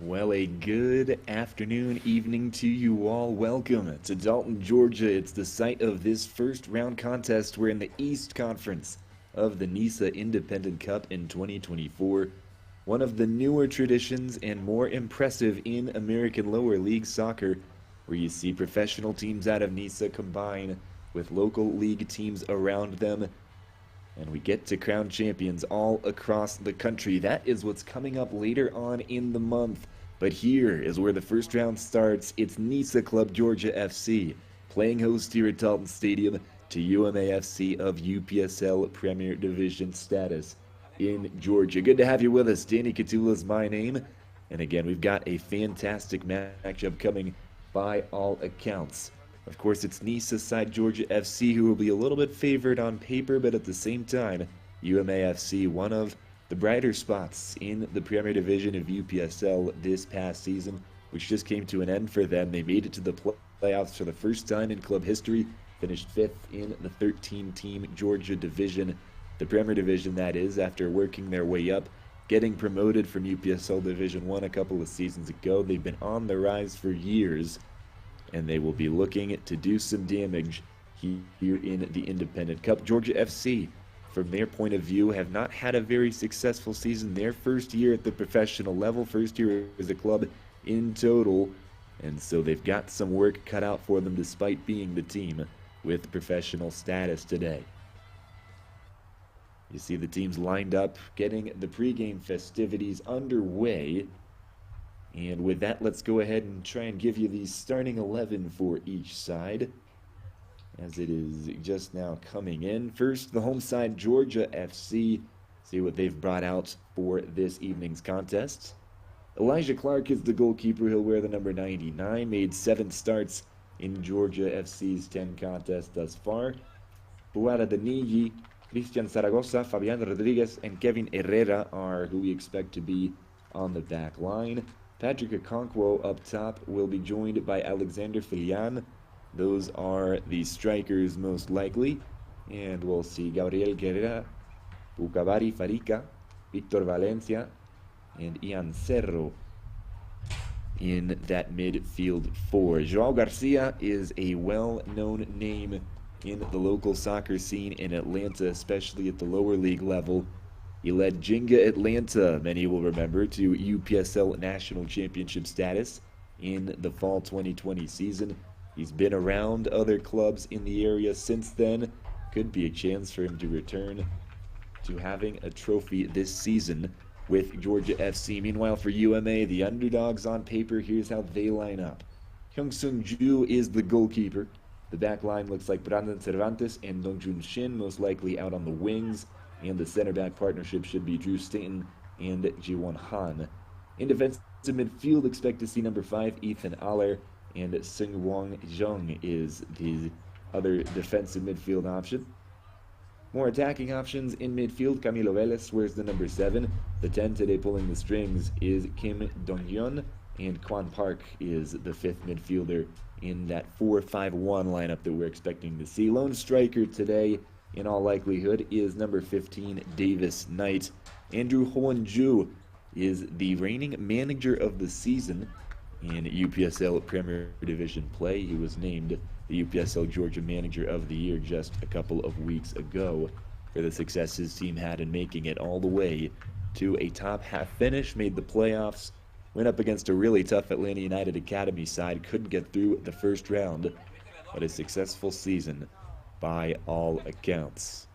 Well, a good afternoon, evening to you all. Welcome to Dalton, Georgia. It's the site of this first round contest. We're in the East Conference of the NISA Independent Cup in 2024. One of the newer traditions and more impressive in American lower league soccer, where you see professional teams out of NISA combine with local league teams around them, and we get to crown champions all across the country. That is what's coming up later on in the month. But here is where the first round starts. It's NISA Club Georgia FC playing host here at Dalton Stadium to UMAFC of UPSL Premier Division status in Georgia. Good to have you with us. Danny Catula is my name. And again, we've got a fantastic matchup coming by all accounts. Of course, it's NISA side Georgia FC, who will be a little bit favored on paper, but at the same time, UMAFC, one of the brighter spots in the Premier Division of UPSL this past season, which just came to an end for them. They made it to the playoffs for the first time in club history, finished 5th in the 13-team Georgia Division, the Premier Division that is, after working their way up, getting promoted from UPSL Division 1 a couple of seasons ago. They've been on the rise for years, and they will be looking to do some damage here in the Independent Cup. Georgia FC, from their point of view, have not had a very successful season. Their first year at the professional level, first year as a club in total, and so they've got some work cut out for them despite being the team with professional status today. You see the teams lined up, getting the pregame festivities underway. And with that, let's go ahead and try and give you the starting 11 for each side, as it is just now coming in. First, the home side, Georgia FC. See what they've brought out for this evening's contest. Elijah Clark is the goalkeeper. He'll wear the number 99. Made 7 starts in Georgia FC's 10 contests thus far. Puara Danigi, Christian Zaragoza, Fabian Rodriguez, and Kevin Herrera are who we expect to be on the back line. Patrick Okonkwo up top will be joined by Alexander Filian. Those are the strikers most likely. And we'll see Gabriel Guerrera, Pucavari Farica, Victor Valencia, and Ian Cerro in that midfield 4. Joao Garcia is a well-known name in the local soccer scene in Atlanta, especially at the lower league level. He led Jenga Atlanta, many will remember, to UPSL National Championship status in the fall 2020 season. He's been around other clubs in the area since then. Could be a chance for him to return to having a trophy this season with Georgia FC. Meanwhile, for UMA, the underdogs on paper, here's how they line up. Hyung-Sung Ju is the goalkeeper. The back line looks like Brandon Cervantes and Dongjun Shin, most likely out on the wings. And the center back partnership should be Drew Staten and Jiwon Han. In defensive midfield, expect to see number 5, Ethan Aller, and Seungwon Jung is the other defensive midfield option. More attacking options in midfield, Camilo Velez wears the number 7. The 10 today pulling the strings is Kim Dong-yeon, and Kwan Park is the 5th midfielder in that 4-5-1 lineup that we're expecting to see. Lone striker today, in all likelihood, is number 15, Davis Knight. Andrew Hoon-ju is the reigning manager of the season in UPSL Premier Division play. He was named the UPSL Georgia Manager of the Year just a couple of weeks ago for the success his team had in making it all the way to a top half finish, made the playoffs, went up against a really tough Atlanta United Academy side, couldn't get through the first round, but a successful season by all accounts.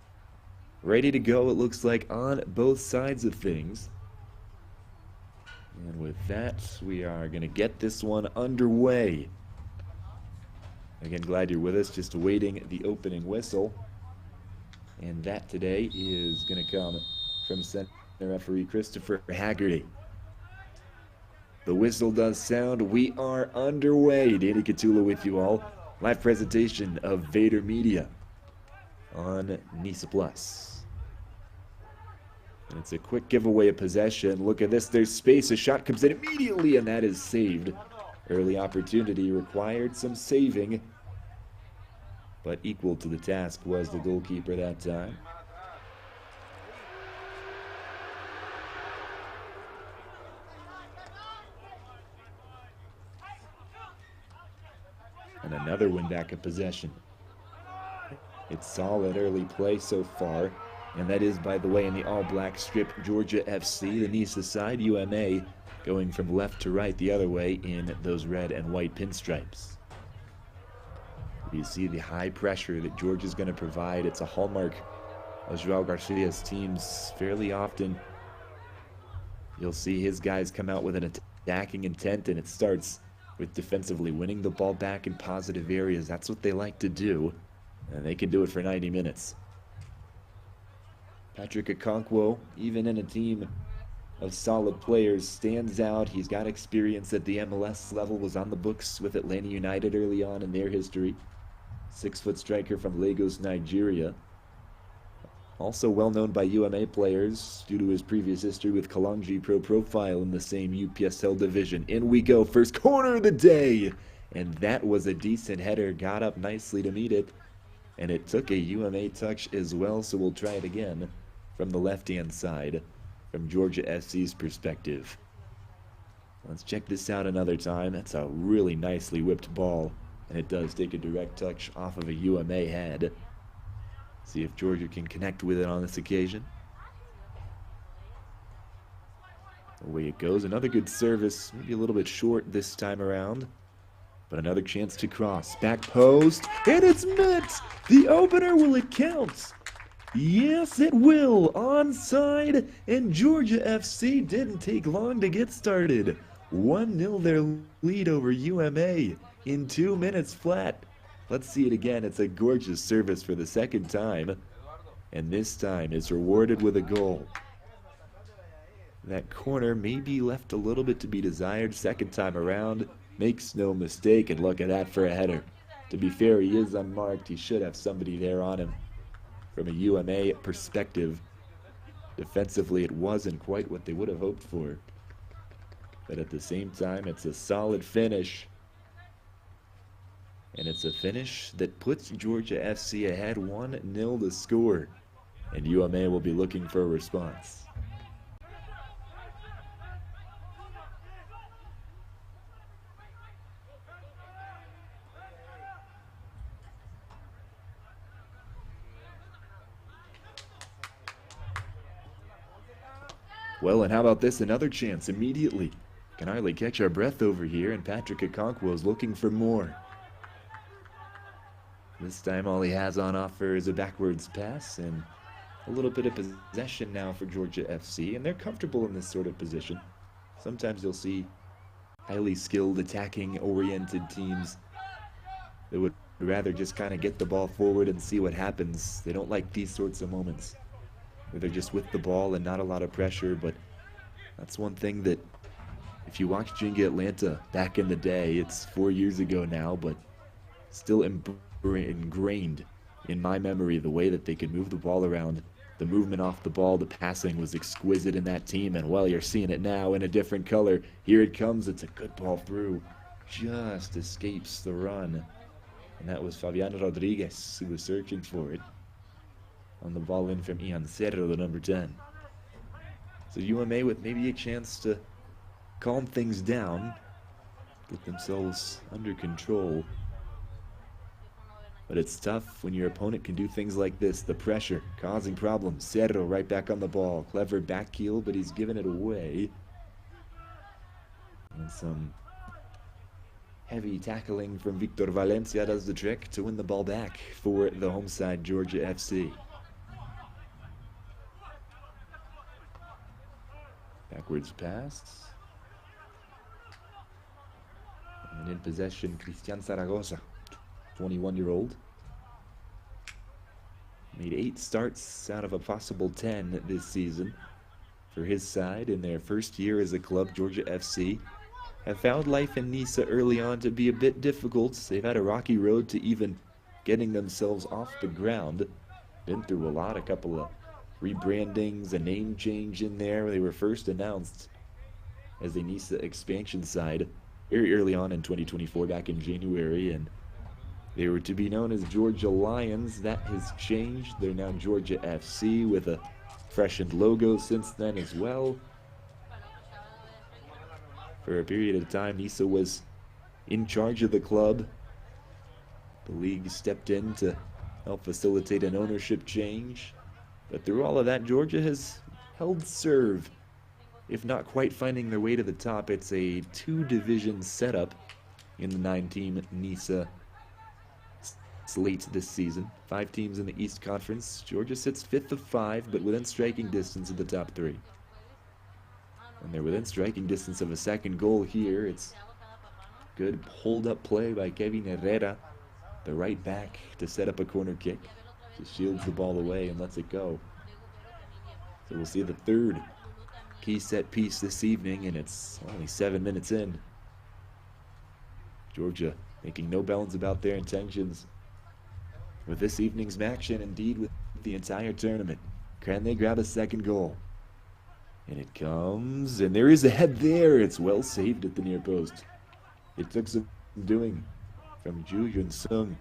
Ready to go, it looks like, on both sides of things. And with that, we are going to get this one underway. Again, glad you're with us, just awaiting the opening whistle. And that today is going to come from center referee Christopher Haggerty. The whistle does sound. We are underway. Danny Catula with you all. Live presentation of Vader Media on NISA Plus. And it's a quick giveaway of possession. Look at this. There's space. A shot comes in immediately, and that is saved. Early opportunity required some saving, but equal to the task was the goalkeeper that time. And another win back of possession. It's solid early play so far. And that is, by the way, in the all-black strip, Georgia FC, the NISA side, UMA, going from left to right the other way in those red and white pinstripes. You see the high pressure that Georgia's going to provide. It's a hallmark of Joao Garcia's teams fairly often. You'll see his guys come out with an attacking intent, and it starts with defensively winning the ball back in positive areas. That's what they like to do, and they can do it for 90 minutes. Patrick Okonkwo, even in a team of solid players, stands out. He's got experience at the MLS level, was on the books with Atlanta United early on in their history. 6-foot striker from Lagos, Nigeria. Also well known by UMA players due to his previous history with Kalonji Pro Profile in the same UPSL division. In we go, first corner of the day! And that was a decent header, got up nicely to meet it. And it took a UMA touch as well, so we'll try it again from the left-hand side, from Georgia FC's perspective. Let's check this out another time. That's a really nicely whipped ball, and it does take a direct touch off of a UMA head. See if Georgia can connect with it on this occasion. Away it goes. Another good service, maybe a little bit short this time around. But another chance to cross. Back post, and it's met! The opener, will it count? Yes, it will. Onside, and Georgia FC didn't take long to get started. 1-0 their lead over UMA in 2 minutes flat. Let's see it again. It's a gorgeous service for the second time, and this time it's rewarded with a goal. That corner may be left a little bit to be desired second time around. Makes no mistake, and look at that for a header. To be fair, he is unmarked. He should have somebody there on him. From a UMA perspective, defensively it wasn't quite what they would have hoped for. But at the same time, it's a solid finish. And it's a finish that puts Georgia FC ahead 1-0 to score. And UMA will be looking for a response. Well, and how about this? Another chance immediately. Can hardly catch our breath over here, and Patrick Okonkwo is looking for more. This time all he has on offer is a backwards pass and a little bit of possession now for Georgia FC, and they're comfortable in this sort of position. Sometimes you'll see highly skilled, attacking-oriented teams that would rather just kind of get the ball forward and see what happens. They don't like these sorts of moments where they're just with the ball and not a lot of pressure, but that's one thing that if you watch Jinga Atlanta back in the day, it's 4 years ago now, but still ingrained in my memory the way that they could move the ball around. The movement off the ball, the passing was exquisite in that team, and well, you're seeing it now in a different color. Here it comes, it's a good ball through. Just escapes the run. And that was Fabian Rodriguez who was searching for it. On the ball in from Ian Cerro, the number 10. So UMA with maybe a chance to calm things down, get themselves under control. But it's tough when your opponent can do things like this. The pressure causing problems. Cerro right back on the ball. Clever back heel, but he's given it away. And some heavy tackling from Victor Valencia does the trick to win the ball back for the home side, Georgia FC. Backwards pass. And in possession, Cristian Zaragoza, 21-year-old. Made 8 starts out of a possible 10 this season for his side. In their first year as a club, Georgia FC have found life in NISA early on to be a bit difficult. They've had a rocky road to even getting themselves off the ground. Been through a lot, a couple of rebrandings, a name change in there. They were first announced as a NISA expansion side very early on in 2024, back in January, and they were to be known as Georgia Lions. That has changed. They're now Georgia FC with a freshened logo since then as well. For a period of time, NISA was in charge of the club, The league stepped in to help facilitate an ownership change. But through all of that, Georgia has held serve. If not quite finding their way to the top, it's a two-division setup in the 9-team NISA slate this season. 5 teams in the East Conference. Georgia sits 5th of 5, but within striking distance of the top 3. And they're within striking distance of a second goal here. It's good hold-up play by Kevin Herrera, the right back, to set up a corner kick. Just shields the ball away and lets it go. So we'll see the third key set piece this evening, and it's only 7 minutes in. Georgia making no bounds about their intentions with this evening's match, and indeed with the entire tournament. Can they grab a second goal? And it comes, and there is a head there. It's well saved at the near post. It took some doing from Ju Yun-sung.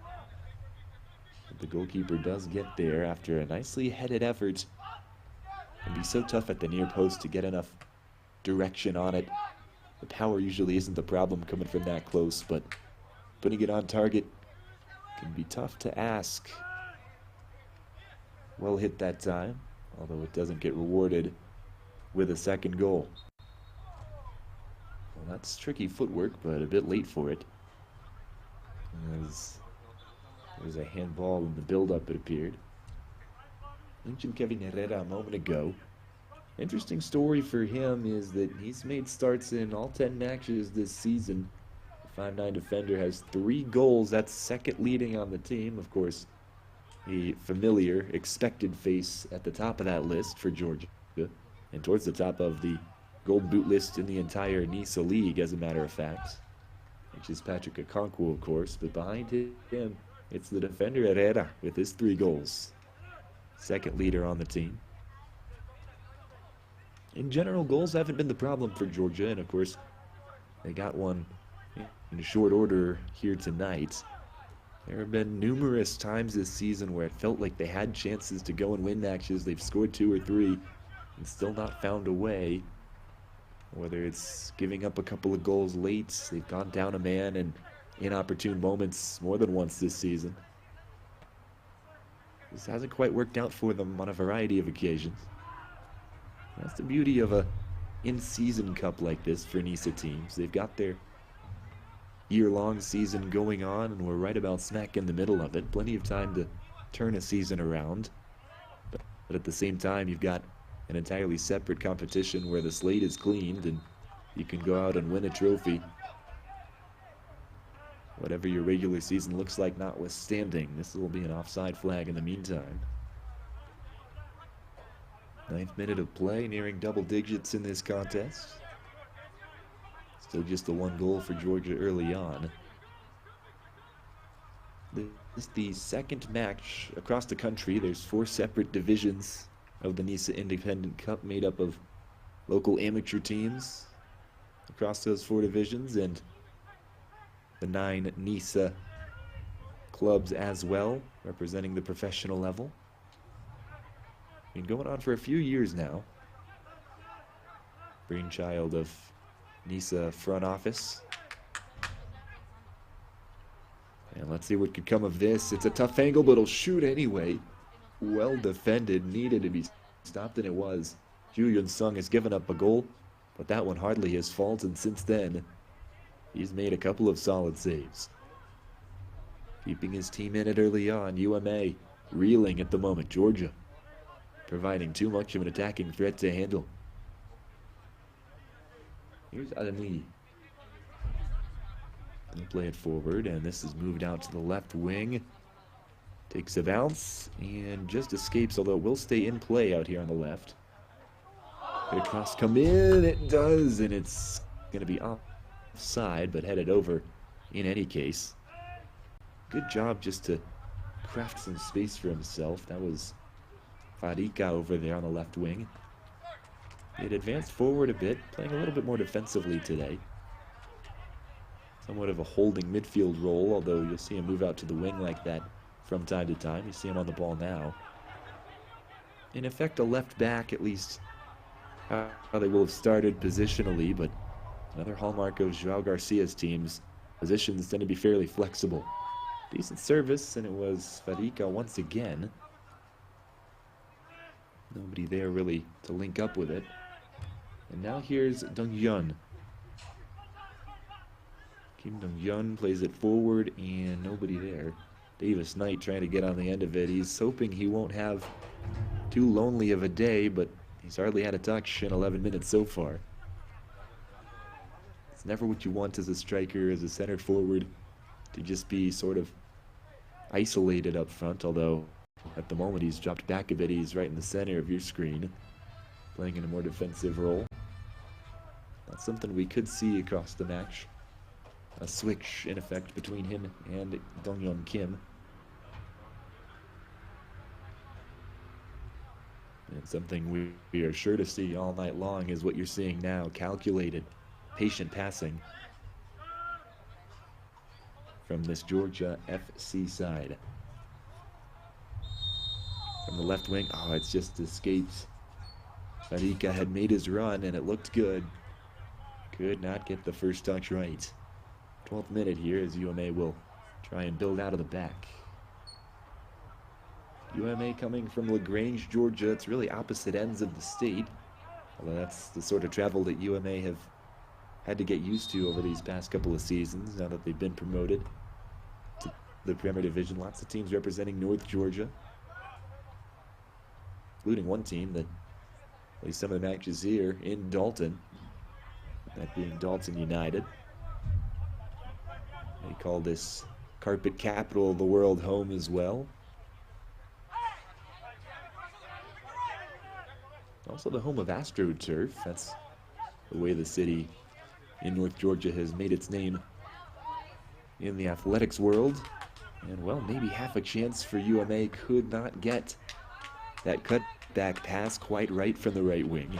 The goalkeeper does get there after a nicely headed effort. It can be so tough at the near post to get enough direction on it. The power usually isn't the problem coming from that close, but putting it on target can be tough to ask. Well hit that time, although it doesn't get rewarded with a second goal. Well, that's tricky footwork, but a bit late for it. As there's a handball in the build-up, it appeared. Mentioned Kevin Herrera a moment ago. Interesting story for him is that he's made starts in all 10 matches this season. The 5'9" defender has 3 goals. That's second leading on the team. Of course, the familiar, expected face at the top of that list for Georgia, and towards the top of the gold boot list in the entire NISA league, as a matter of fact, which is Patrick Okonkwo, of course. But behind him, it's the defender Herrera with his 3 goals. Second leader on the team. In general, goals haven't been the problem for Georgia, and of course, they got one in short order here tonight. There have been numerous times this season where it felt like they had chances to go and win matches. They've scored 2 or 3 and still not found a way. Whether it's giving up a couple of goals late, they've gone down a man in inopportune moments more than once this season. This hasn't quite worked out for them on a variety of occasions. That's the beauty of a in-season cup like this for NISA teams. They've got their year-long season going on, and we're right about smack in the middle of it. Plenty of time to turn a season around. But at the same time, you've got an entirely separate competition where the slate is cleaned and you can go out and win a trophy. Whatever your regular season looks like notwithstanding, this will be an offside flag in the meantime. 9th minute of play, nearing double digits in this contest. Still just the 1 goal for Georgia early on. This is the second match across the country. There's 4 separate divisions of the NISA Independent Cup made up of local amateur teams across those 4 divisions, and the 9 NISA clubs as well, representing the professional level. Been going on for a few years now. Brainchild of NISA front office. And let's see what could come of this. It's a tough angle, but it'll shoot anyway. Well defended, needed to be stopped, and it was. Ju Yun-sung has given up a goal, but that one hardly his fault, and since then, he's made a couple of solid saves. Keeping his team in it early on. UMA reeling at the moment. Georgia providing too much of an attacking threat to handle. Here's Adani. He'll play it forward, and this is moved out to the left wing. Takes a bounce and just escapes, although it will stay in play out here on the left. Could a cross come in? It does, and it's going to be offside, but headed over in any case. Good job just to craft some space for himself. That was Farika over there on the left wing. He had advanced forward a bit, playing a little bit more defensively today. Somewhat of a holding midfield role, although you'll see him move out to the wing like that from time to time. You see him on the ball now. In effect, a left back, at least how they will have started positionally, but another hallmark of João Garcia's teams, positions tend to be fairly flexible. Decent service, and it was Fadika once again. Nobody there really to link up with it. And now here's Dong-yeon. Kim Dong-yeon plays it forward, and nobody there. Davis Knight trying to get on the end of it. He's hoping he won't have too lonely of a day, but he's hardly had a touch in 11 minutes so far. It's never what you want as a striker, as a center forward, to just be sort of isolated up front, although at the moment he's dropped back a bit. He's right in the center of your screen, playing in a more defensive role. That's something we could see across the match. A switch, in effect, between him and Dong-yeon Kim. And something we are sure to see all night long is what you're seeing now. Calculated, patient passing from this Georgia FC side. From the left wing, oh, it's just escaped. Fadika had made his run and it looked good. Could not get the first touch right. 12th minute here as UMA will try and build out of the back. UMA coming from LaGrange, Georgia. It's really opposite ends of the state. Although that's the sort of travel that UMA have had to get used to over these past couple of seasons now that they've been promoted to the Premier Division. Lots of teams representing North Georgia, including one team that plays some of the matches here in Dalton, that being Dalton United. They call this carpet capital of the world home as well. Also the home of AstroTurf. That's the way the city in North Georgia has made its name in the athletics world. And well, maybe half a chance for UMA. Could not get that cutback pass quite right from the right wing.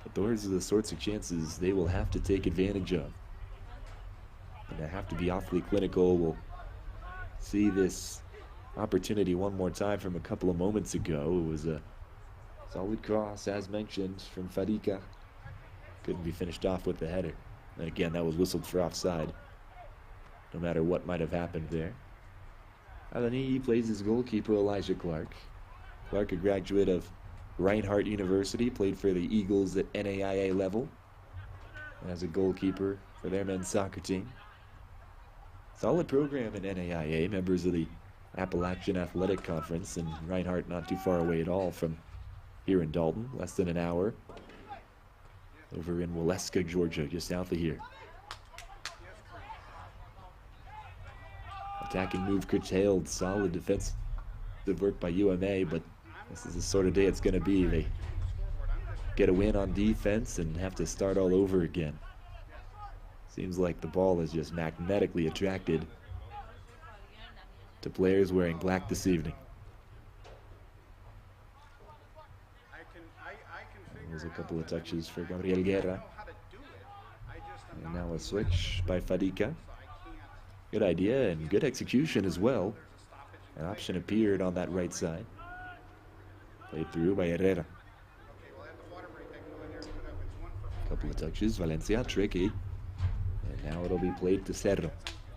But those are the sorts of chances they will have to take advantage of. And they have to be awfully clinical. We'll see this opportunity one more time from a couple of moments ago. It was a solid cross, as mentioned, from Fadika. Couldn't be finished off with the header. And again, that was whistled for offside, no matter what might have happened there. Alani plays his goalkeeper, Elijah Clark. Clark, a graduate of Reinhardt University, played for the Eagles at NAIA level as a goalkeeper for their men's soccer team. Solid program in NAIA, members of the Appalachian Athletic Conference, and Reinhardt not too far away at all from here in Dalton, less than an hour. Over in Waleska, Georgia, just south of here. Attacking move curtailed, solid defensive work by UMA, but this is the sort of day it's going to be. They get a win on defense and have to start all over again. Seems like the ball is just magnetically attracted to players wearing black this evening. There's a couple of touches for Gabriel Guerra. And now a switch by Fadika. Good idea and good execution as well. An option appeared on that right side. Played through by Herrera. Couple of touches, Valencia, tricky. And now it'll be played to Cerro.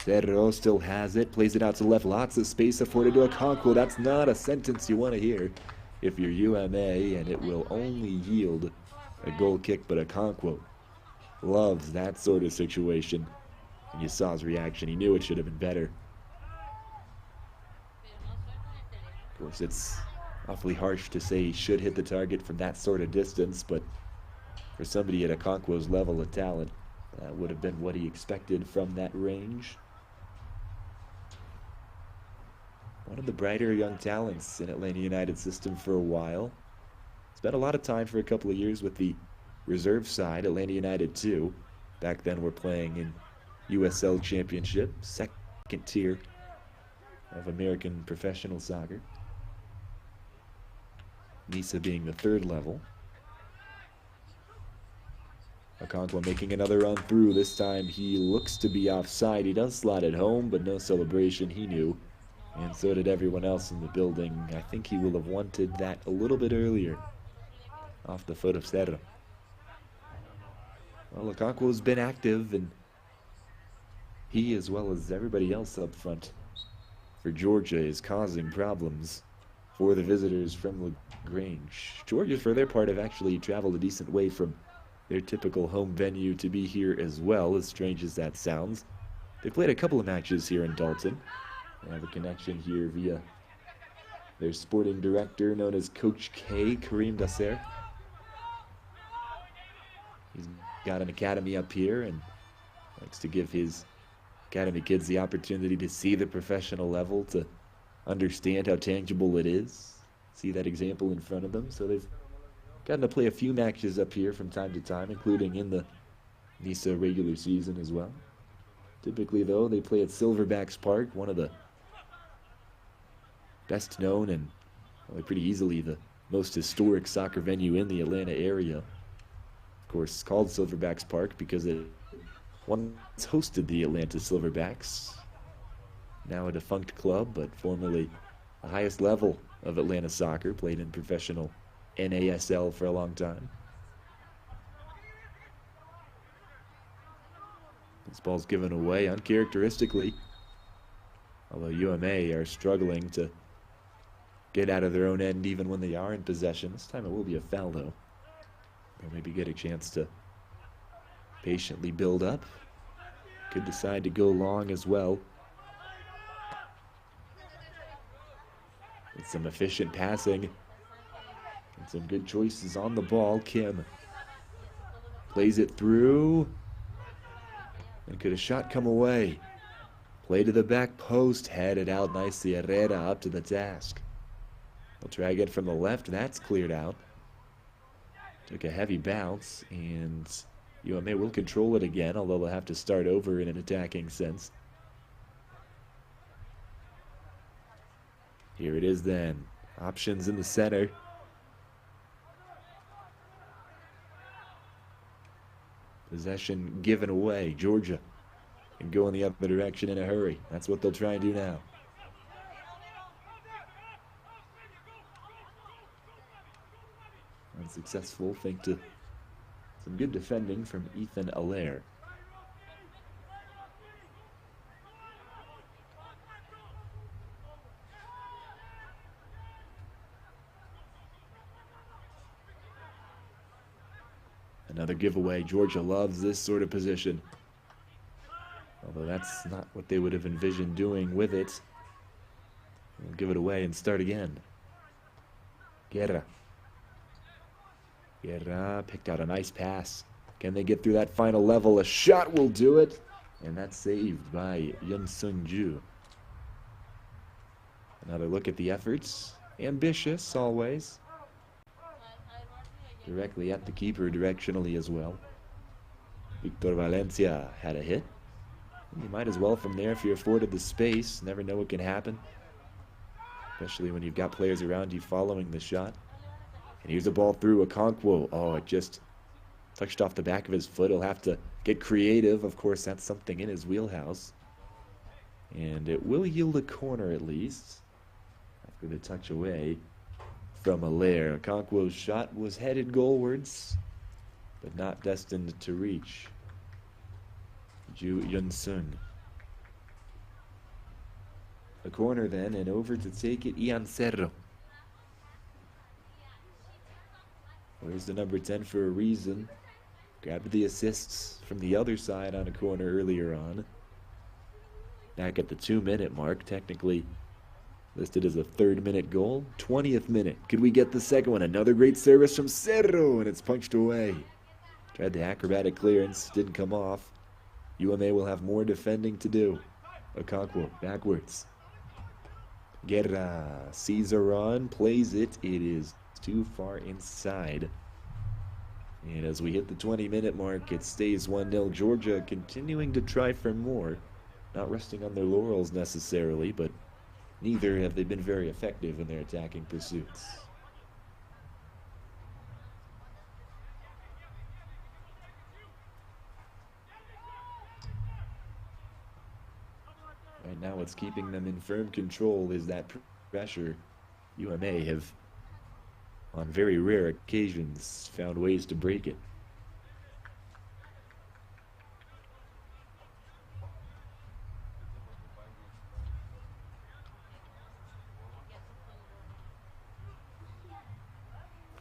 Cerro still has it, plays it out to the left, lots of space afforded to Okonkwo. That's not a sentence you want to hear if you're UMA, and it will only yield a goal kick, but Okonkwo loves that sort of situation. And you saw his reaction, he knew it should have been better. Of course, it's awfully harsh to say he should hit the target from that sort of distance, but for somebody at Okonkwo's level of talent, that would have been what he expected from that range. One of the brighter young talents in Atlanta United system for a while. Spent a lot of time for a couple of years with the reserve side, Atlanta United 2. Back then we're playing in USL Championship, second tier of American professional soccer. NISA being the third level. Okonkwo making another run through. This time he looks to be offside. He does slot it home, but no celebration, he knew. And so did everyone else in the building. I think he will have wanted that a little bit earlier. Off the foot of Cerro. Well, Okonkwo's been active, and he, as well as everybody else up front, for Georgia is causing problems for the visitors from LaGrange. Georgia, for their part, have actually traveled a decent way from their typical home venue to be here as well, as strange as that sounds. They played a couple of matches here in Dalton. They have a connection here via their sporting director, known as Coach K, Kareem Dasser. He's got an academy up here and likes to give his academy kids the opportunity to see the professional level, to understand how tangible it is, see that example in front of them. So they've gotten to play a few matches up here from time to time, including in the NISA regular season as well. Typically, though, they play at Silverbacks Park, one of the best known and pretty easily the most historic soccer venue in the Atlanta area. Of course, it's called Silverbacks Park because it once hosted the Atlanta Silverbacks, now a defunct club, but formerly the highest level of Atlanta soccer, played in professional NASL for a long time. This ball's given away uncharacteristically, although UMA are struggling to get out of their own end even when they are in possession. This time it will be a foul, though. They'll maybe get a chance to patiently build up. Could decide to go long as well. With some efficient passing and some good choices on the ball. Kim plays it through. And could a shot come away? Play to the back post, headed out nicely. Herrera up to the task. They'll try again from the left. That's cleared out. Took a heavy bounce, and UMA will control it again, although they'll have to start over in an attacking sense. Here it is then. Options in the center. Possession given away. Georgia can go in the other direction in a hurry. That's what they'll try and do now. Unsuccessful, thanks to some good defending from Ethan Allaire. Another giveaway. Georgia loves this sort of position, although that's not what they would have envisioned doing with it. We'll give it away and start again. Guerra picked out a nice pass. Can they get through that final level? A shot will do it, and that's saved by Yun Sung Ju. Another look at the efforts. Ambitious, always. Directly at the keeper, directionally as well. Victor Valencia had a hit. You might as well from there if you're afforded the space. Never know what can happen, especially when you've got players around you following the shot. And here's a ball through. Okonkwo. Oh, it just touched off the back of his foot. He'll have to get creative. Of course, that's something in his wheelhouse. And it will yield a corner at least after the touch away from Allaire. Okonkwo's shot was headed goalwards, but not destined to reach Ju Yun Sung. A corner then, and over to take it, Ian Cerro. Where's the number 10 for a reason? Grabbed the assists from the other side on a corner earlier on. Back at the 2-minute mark, technically listed as a 3rd-minute goal. 20th minute. Could we get the second one? Another great service from Cerro, and it's punched away. Tried the acrobatic clearance, didn't come off. UMA will have more defending to do. Okonkwo backwards. Guerra sees a run, plays it. It is too far inside. And as we hit the 20-minute mark, it stays 1-0. Georgia continuing to try for more. Not resting on their laurels necessarily, but neither have they been very effective in their attacking pursuits. Right now what's keeping them in firm control is that pressure. UMA have, on very rare occasions, found ways to break it.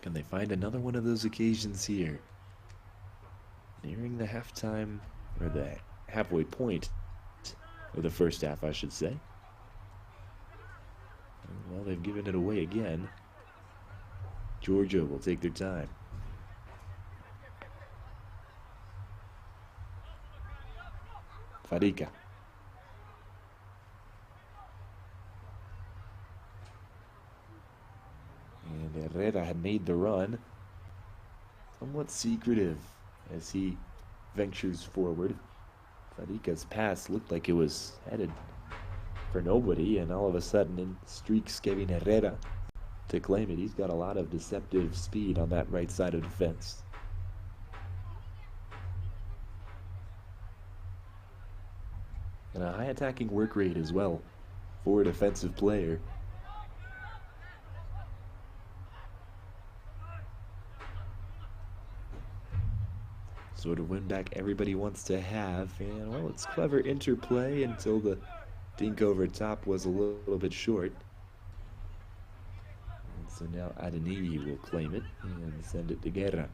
Can they find another one of those occasions here? Nearing the halftime, or the halfway point of the first half, I should say. Well, they've given it away again. Georgia will take their time. Farica. And Herrera had made the run. Somewhat secretive as he ventures forward. Farica's pass looked like it was headed for nobody, and all of a sudden in streaks Kevin Herrera to claim it. He's got a lot of deceptive speed on that right side of the fence. And a high attacking work rate as well for a defensive player. Sort of win back everybody wants to have, and well, it's clever interplay until the dink over top was a little bit short. And so now Adeniyi will claim it and send it to Guerra.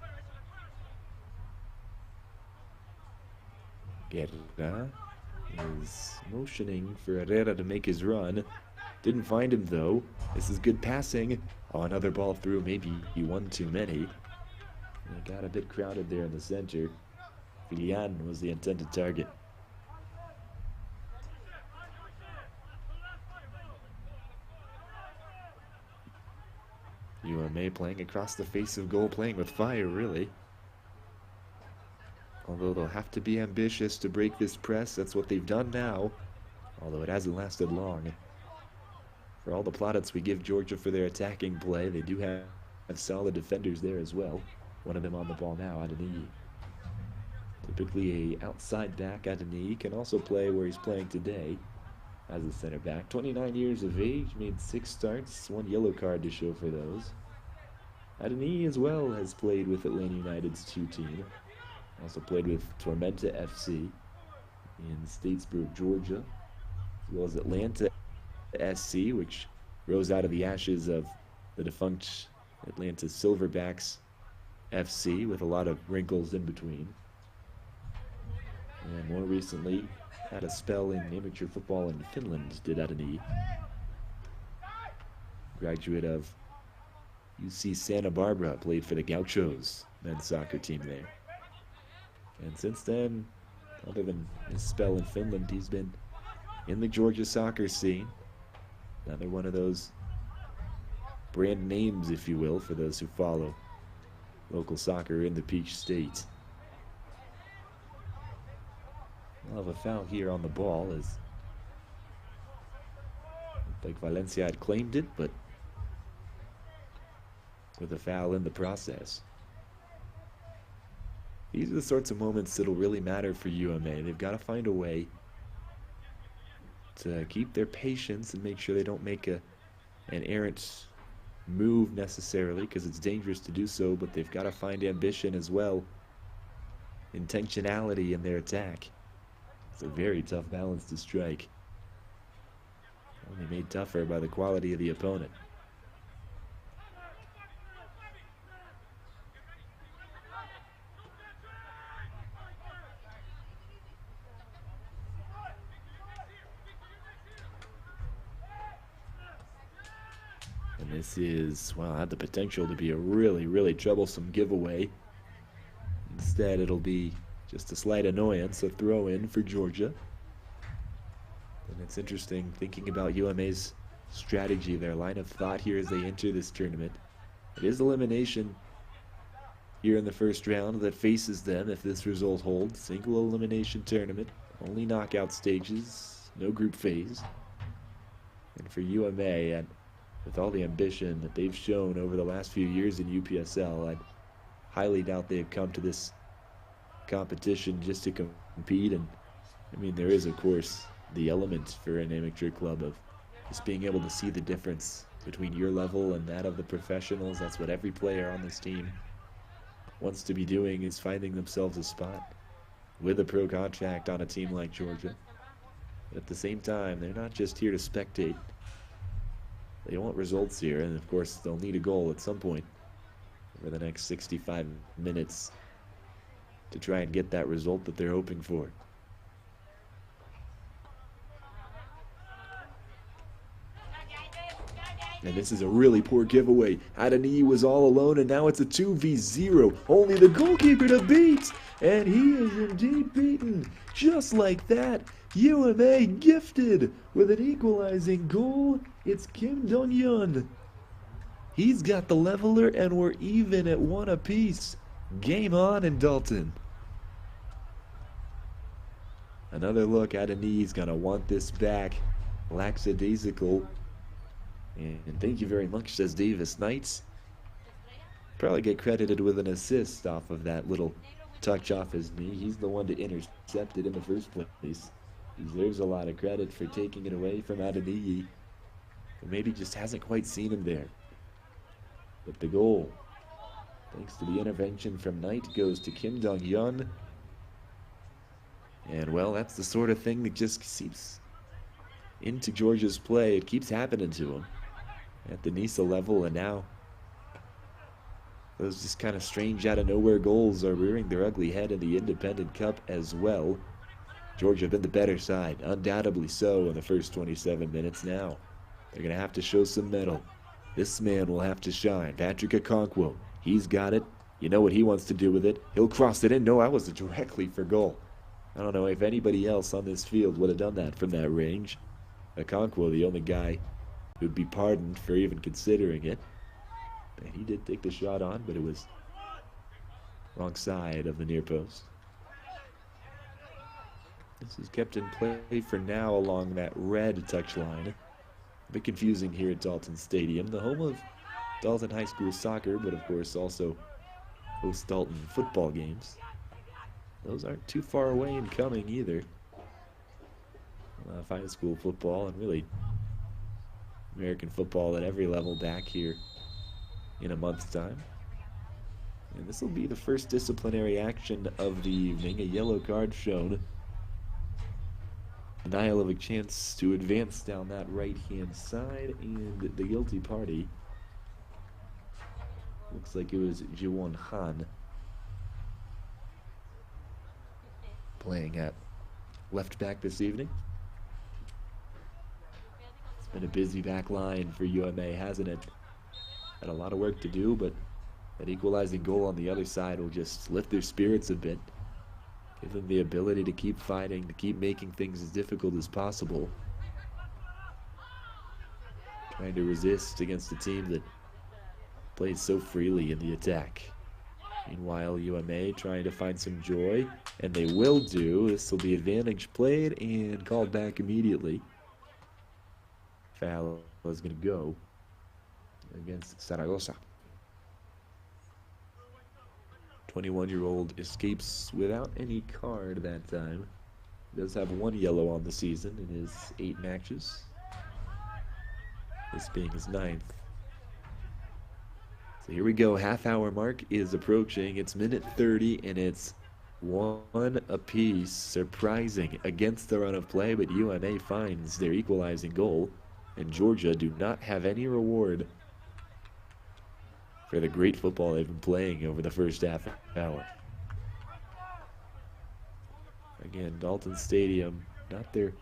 Guerra is motioning for Herrera to make his run. Didn't find him though. This is good passing. Oh, another ball through. Maybe he won too many. It got a bit crowded there in the center. Filian was the intended target. UMA playing across the face of goal, playing with fire, really. Although they'll have to be ambitious to break this press. That's what they've done now, although it hasn't lasted long. For all the plaudits we give Georgia for their attacking play, they do have solid defenders there as well. One of them on the ball now, Adeniyi. Typically a outside back, Adeniyi can also play where he's playing today as a center back. 29 years of age, made 6 starts, 1 yellow card to show for those. Adeniyi as well has played with Atlanta United's 2 team. Also played with Tormenta FC in Statesboro, Georgia, as well as Atlanta SC, which rose out of the ashes of the defunct Atlanta Silverbacks FC with a lot of wrinkles in between. And more recently, had a spell in amateur football in Finland, did Adeniyi. Graduate of UC Santa Barbara, played for the Gauchos men's soccer team there. And since then, other than his spell in Finland, he's been in the Georgia soccer scene. Another one of those brand names, if you will, for those who follow local soccer in the Peach State. We'll have a foul here on the ball, as looked like Valencia had claimed it, but with a foul in the process. These are the sorts of moments that'll really matter for UMA. They've got to find a way to keep their patience and make sure they don't make an errant move necessarily, because it's dangerous to do so, but they've got to find ambition as well, intentionality in their attack. It's a very tough balance to strike, only made tougher by the quality of the opponent. And this is, well, had the potential to be a really, really troublesome giveaway. Instead, it'll be just a slight annoyance, a throw-in for Georgia. And it's interesting thinking about UMA's strategy, their line of thought here as they enter this tournament. It is elimination here in the first round that faces them if this result holds. Single elimination tournament, only knockout stages, no group phase. And for UMA, and with all the ambition that they've shown over the last few years in UPSL, I highly doubt they've come to this competition just to compete. And I mean, there is of course the element for an amateur club of just being able to see the difference between your level and that of the professionals. That's what every player on this team wants to be doing, is finding themselves a spot with a pro contract on a team like Georgia. But at the same time, they're not just here to spectate. They want results here, and of course they'll need a goal at some point for the next 65 minutes to try and get that result that they're hoping for. And this is a really poor giveaway. Adani was all alone, and now it's a 2v0. Only the goalkeeper to beat. And he is indeed beaten. Just like that, UMA gifted with an equalizing goal. It's Kim Dong-yeon. He's got the leveler, and we're even at 1 apiece. Game on in Dalton. Another look. Adani's going to want this back. Lackadaisical. And thank you very much, says Davis Knights. Probably get credited with an assist off of that little touch off his knee. He's the one to intercept it in the first place. He deserves a lot of credit for taking it away from Adeniyi. But maybe just hasn't quite seen him there. But the goal, thanks to the intervention from Knight, goes to Kim Dong-yeon. And, well, that's the sort of thing that just seeps into Georgia's play. It keeps happening to him at the NISA level, and now those just kind of strange out-of-nowhere goals are rearing their ugly head in the Independent Cup as well. Georgia have been the better side, undoubtedly so, in the first 27 minutes. Now they're going to have to show some mettle. This man will have to shine. Patrick Okonkwo, he's got it. You know what he wants to do with it. He'll cross it in. No, that was directly for goal. I don't know if anybody else on this field would have done that from that range. Okonkwo, the only guy who'd be pardoned for even considering it. And he did take the shot on, but it was wrong side of the near post. This is kept in play for now along that red touchline. A bit confusing here at Dalton Stadium, the home of Dalton High School soccer, but of course also hosts Dalton football games. Those aren't too far away in coming either. High school football and really American football at every level back here in a month's time. And this will be the first disciplinary action of the evening. A yellow card shown. Denial of a chance to advance down that right-hand side, and the guilty party looks like it was Jiwon Han playing at left back this evening. It's been a busy back line for UMA, hasn't it? Had a lot of work to do, but that equalizing goal on the other side will just lift their spirits a bit. Give them the ability to keep fighting, to keep making things as difficult as possible. Trying to resist against a team that plays so freely in the attack. Meanwhile, UMA trying to find some joy, and they will do. This will be advantage played and called back immediately. Foul is going to go against Zaragoza. 21-year-old escapes without any card that time. He does have 1 yellow on the season in his 8 matches. This being his 9th. So here we go. Half-hour mark is approaching. It's minute 30, and it's 1 apiece. Surprising against the run of play, but UMA finds their equalizing goal, and Georgia do not have any reward for the great football they've been playing over the first half hour. Again, Dalton Stadium, not their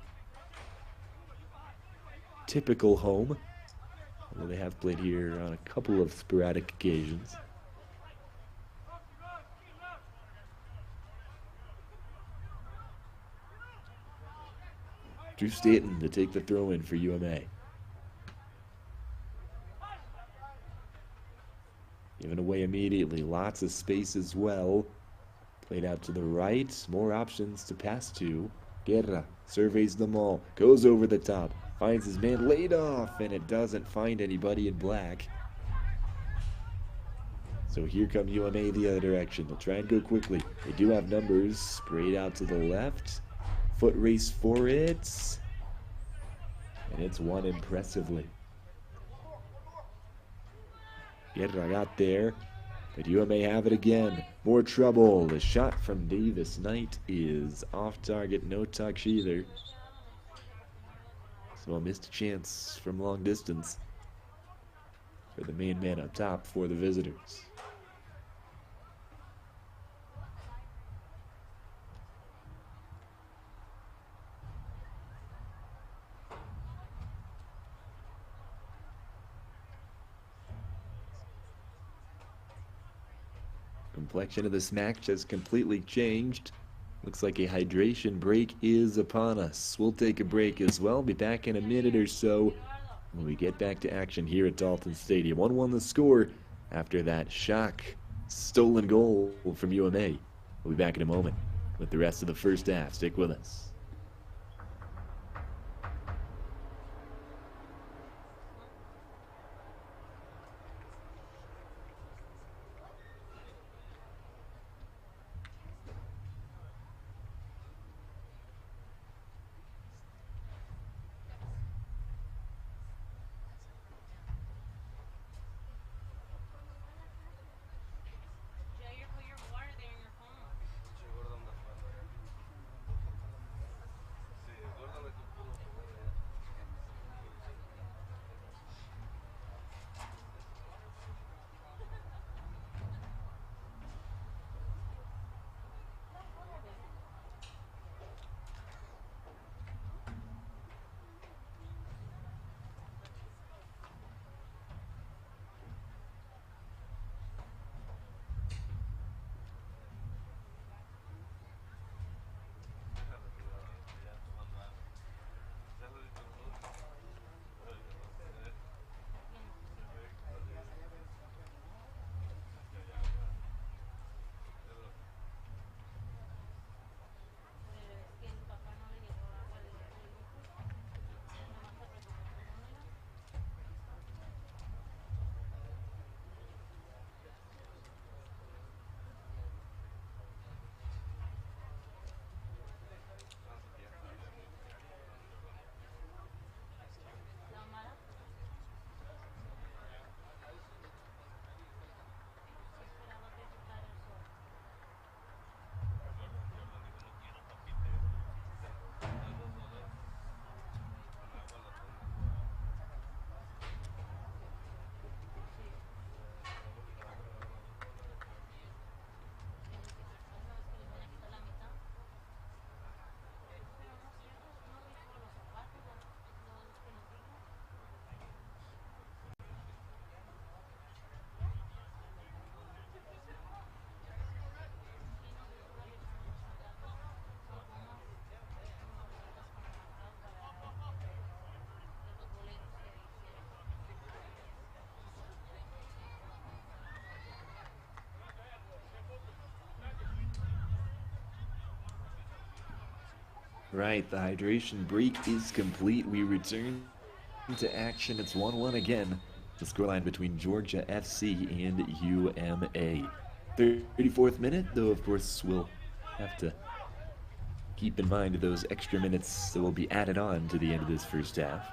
typical home, although they have played here on a couple of sporadic occasions. Drew Staten to take the throw in for UMA. Given away immediately, lots of space as well. Played out to the right, more options to pass to. Guerra surveys them all, goes over the top, finds his man laid off, and it doesn't find anybody in black. So here come UMA the other direction. They'll try and go quickly. They do have numbers, sprayed out to the left. Foot race for it. And it's won impressively. Guerra got there, but UMA have it again. More trouble. The shot from Davis Knight is off target. No touch either. So a missed chance from long distance for the main man up top for the visitors. Complexion of this match has completely changed. Looks like a hydration break is upon us. We'll take a break as well. Be back in a minute or so when we get back to action here at Dalton Stadium. 1-1 the score after that shock stolen goal from UMA. We'll be back in a moment with the rest of the first half. Stick with us. Right, the hydration break is complete. We return to action. It's 1-1 again. The scoreline between Georgia FC and UMA. 34th minute, though, of course, we'll have to keep in mind those extra minutes that will be added on to the end of this first half.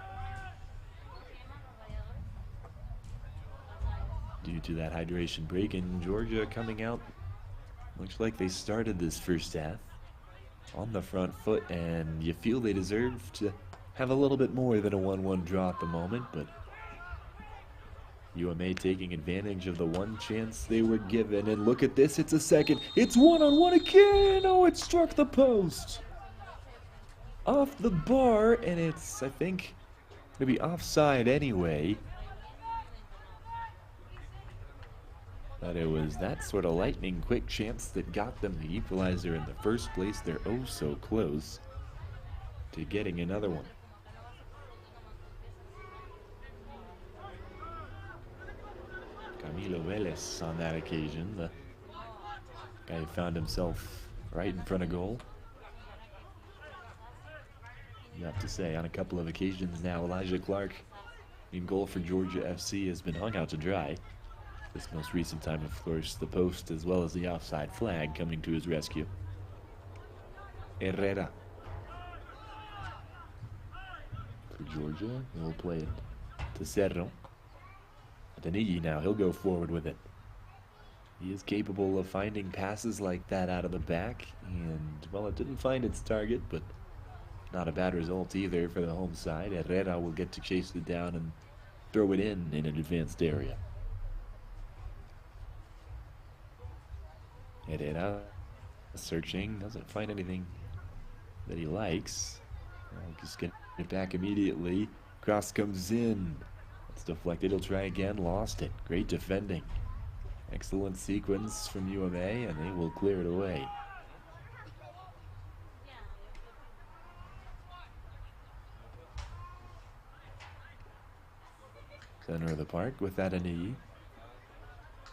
Due to that hydration break, and Georgia coming out, looks like they started this first half on the front foot, and you feel they deserve to have a little bit more than a 1-1 draw at the moment, but UMA taking advantage of the one chance they were given. And look at this, it's a second. It's one-on-one again. Oh, it struck the post. Off the bar, and it's, I think, going to be offside anyway. But it was that sort of lightning quick chance that got them the equalizer in the first place. They're oh so close to getting another one. Camilo Velez on that occasion, the guy who found himself right in front of goal. You have to say, on a couple of occasions now, Elijah Clark in goal for Georgia FC has been hung out to dry. This most recent time, of course, the post as well as the offside flag coming to his rescue. Herrera for Georgia. He'll play it to Cerro. Danigi now, he'll go forward with it. He is capable of finding passes like that out of the back, and, well, it didn't find its target, but not a bad result either for the home side. Herrera will get to chase it down and throw it in an advanced area. Herrera searching, doesn't find anything that he likes. Just get it back immediately. Cross comes in. It's deflected, he'll try again, lost it. Great defending. Excellent sequence from UMA, and they will clear it away. Center of the park with Adani.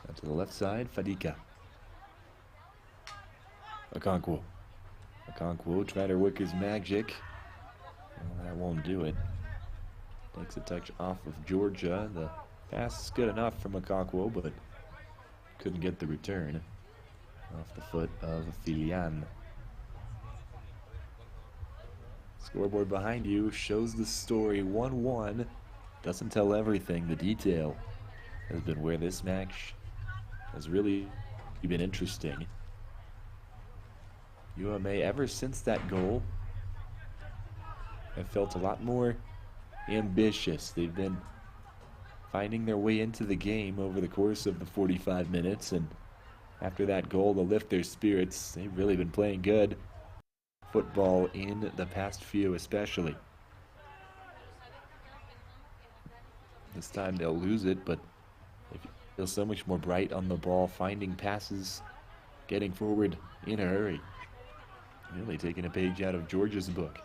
Out to the left side, Fadika. Okonkwo. Okonkwo tried to work his magic. Well, that won't do it. Takes a touch off of Georgia. The pass is good enough from Okonkwo, but couldn't get the return off the foot of Filian. Scoreboard behind you shows the story 1-1. Doesn't tell everything. The detail has been where this match has really been interesting. UMA, ever since that goal, have felt a lot more ambitious. They've been finding their way into the game over the course of the 45 minutes, and after that goal to lift their spirits, they've really been playing good football in the past few especially. This time they'll lose it, but they feel so much more bright on the ball, finding passes, getting forward in a hurry. Really taking a page out of Georgia's book.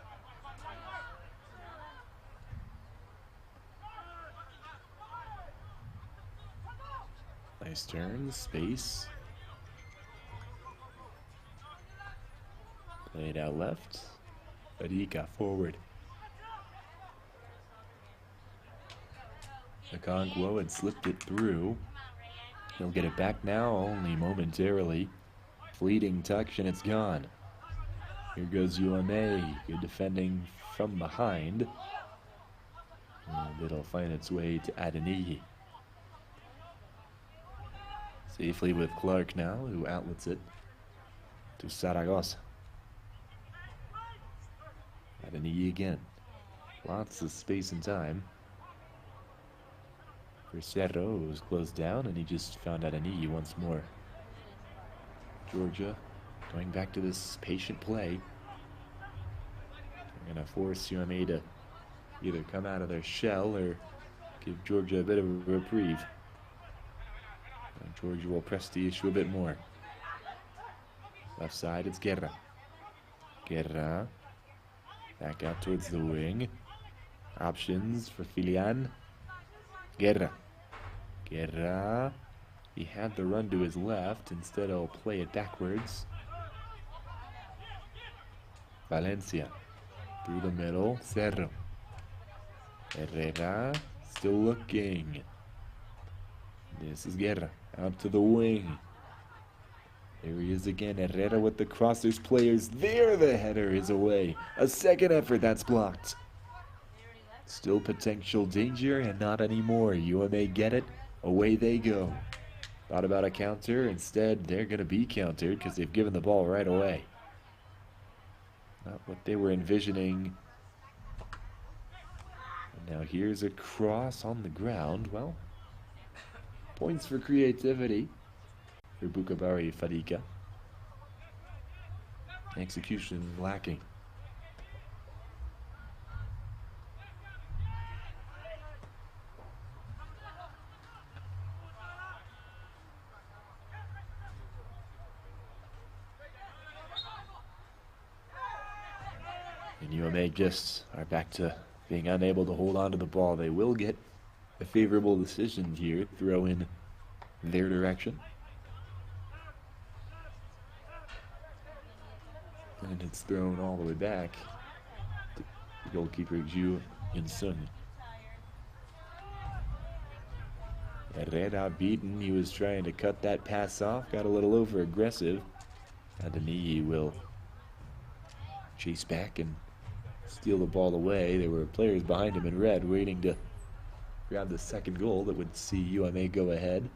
Nice turn, space. Played out left. Fadika forward. Okonkwo had slipped it through. He'll get it back now, only momentarily. Fleeting touch and it's gone. Here goes UMA. Good defending from behind. And it'll find its way to Adeniyi. Safely with Clark now, who outlets it to Saragossa. Adeniyi again. Lots of space and time. For Cerro, who was closed down, and he just found Adeniyi once more. Georgia going back to this patient play. They're going to force UMA to either come out of their shell or give Georgia a bit of a reprieve. And Georgia will press the issue a bit more. Left side, it's Guerra. Guerra. Back out towards the wing. Options for Filian. Guerra. Guerra. He had the run to his left. Instead, he'll play it backwards. Valencia. Through the middle. Cerro. Herrera. Still looking. This is Guerra. Out to the wing. There he is again. Herrera with the cross. There's players there. The header is away. A second effort that's blocked. Still potential danger and not anymore. UMA get it. Away they go. Thought about a counter. Instead, they're going to be countered because they've given the ball right away. Not what they were envisioning. And now here's a cross on the ground. Well, points for creativity for Bukabari Fadika. Execution lacking. And UMA just are back to being unable to hold on to the ball. They will get a favorable decision here, throw in their direction. And it's thrown all the way back to the goalkeeper, Ju In-sung. Herrera beaten. He was trying to cut that pass off, got a little over aggressive. Adeniyi will chase back and steal the ball away. There were players behind him in red waiting to grab the second goal that would see UMA go ahead.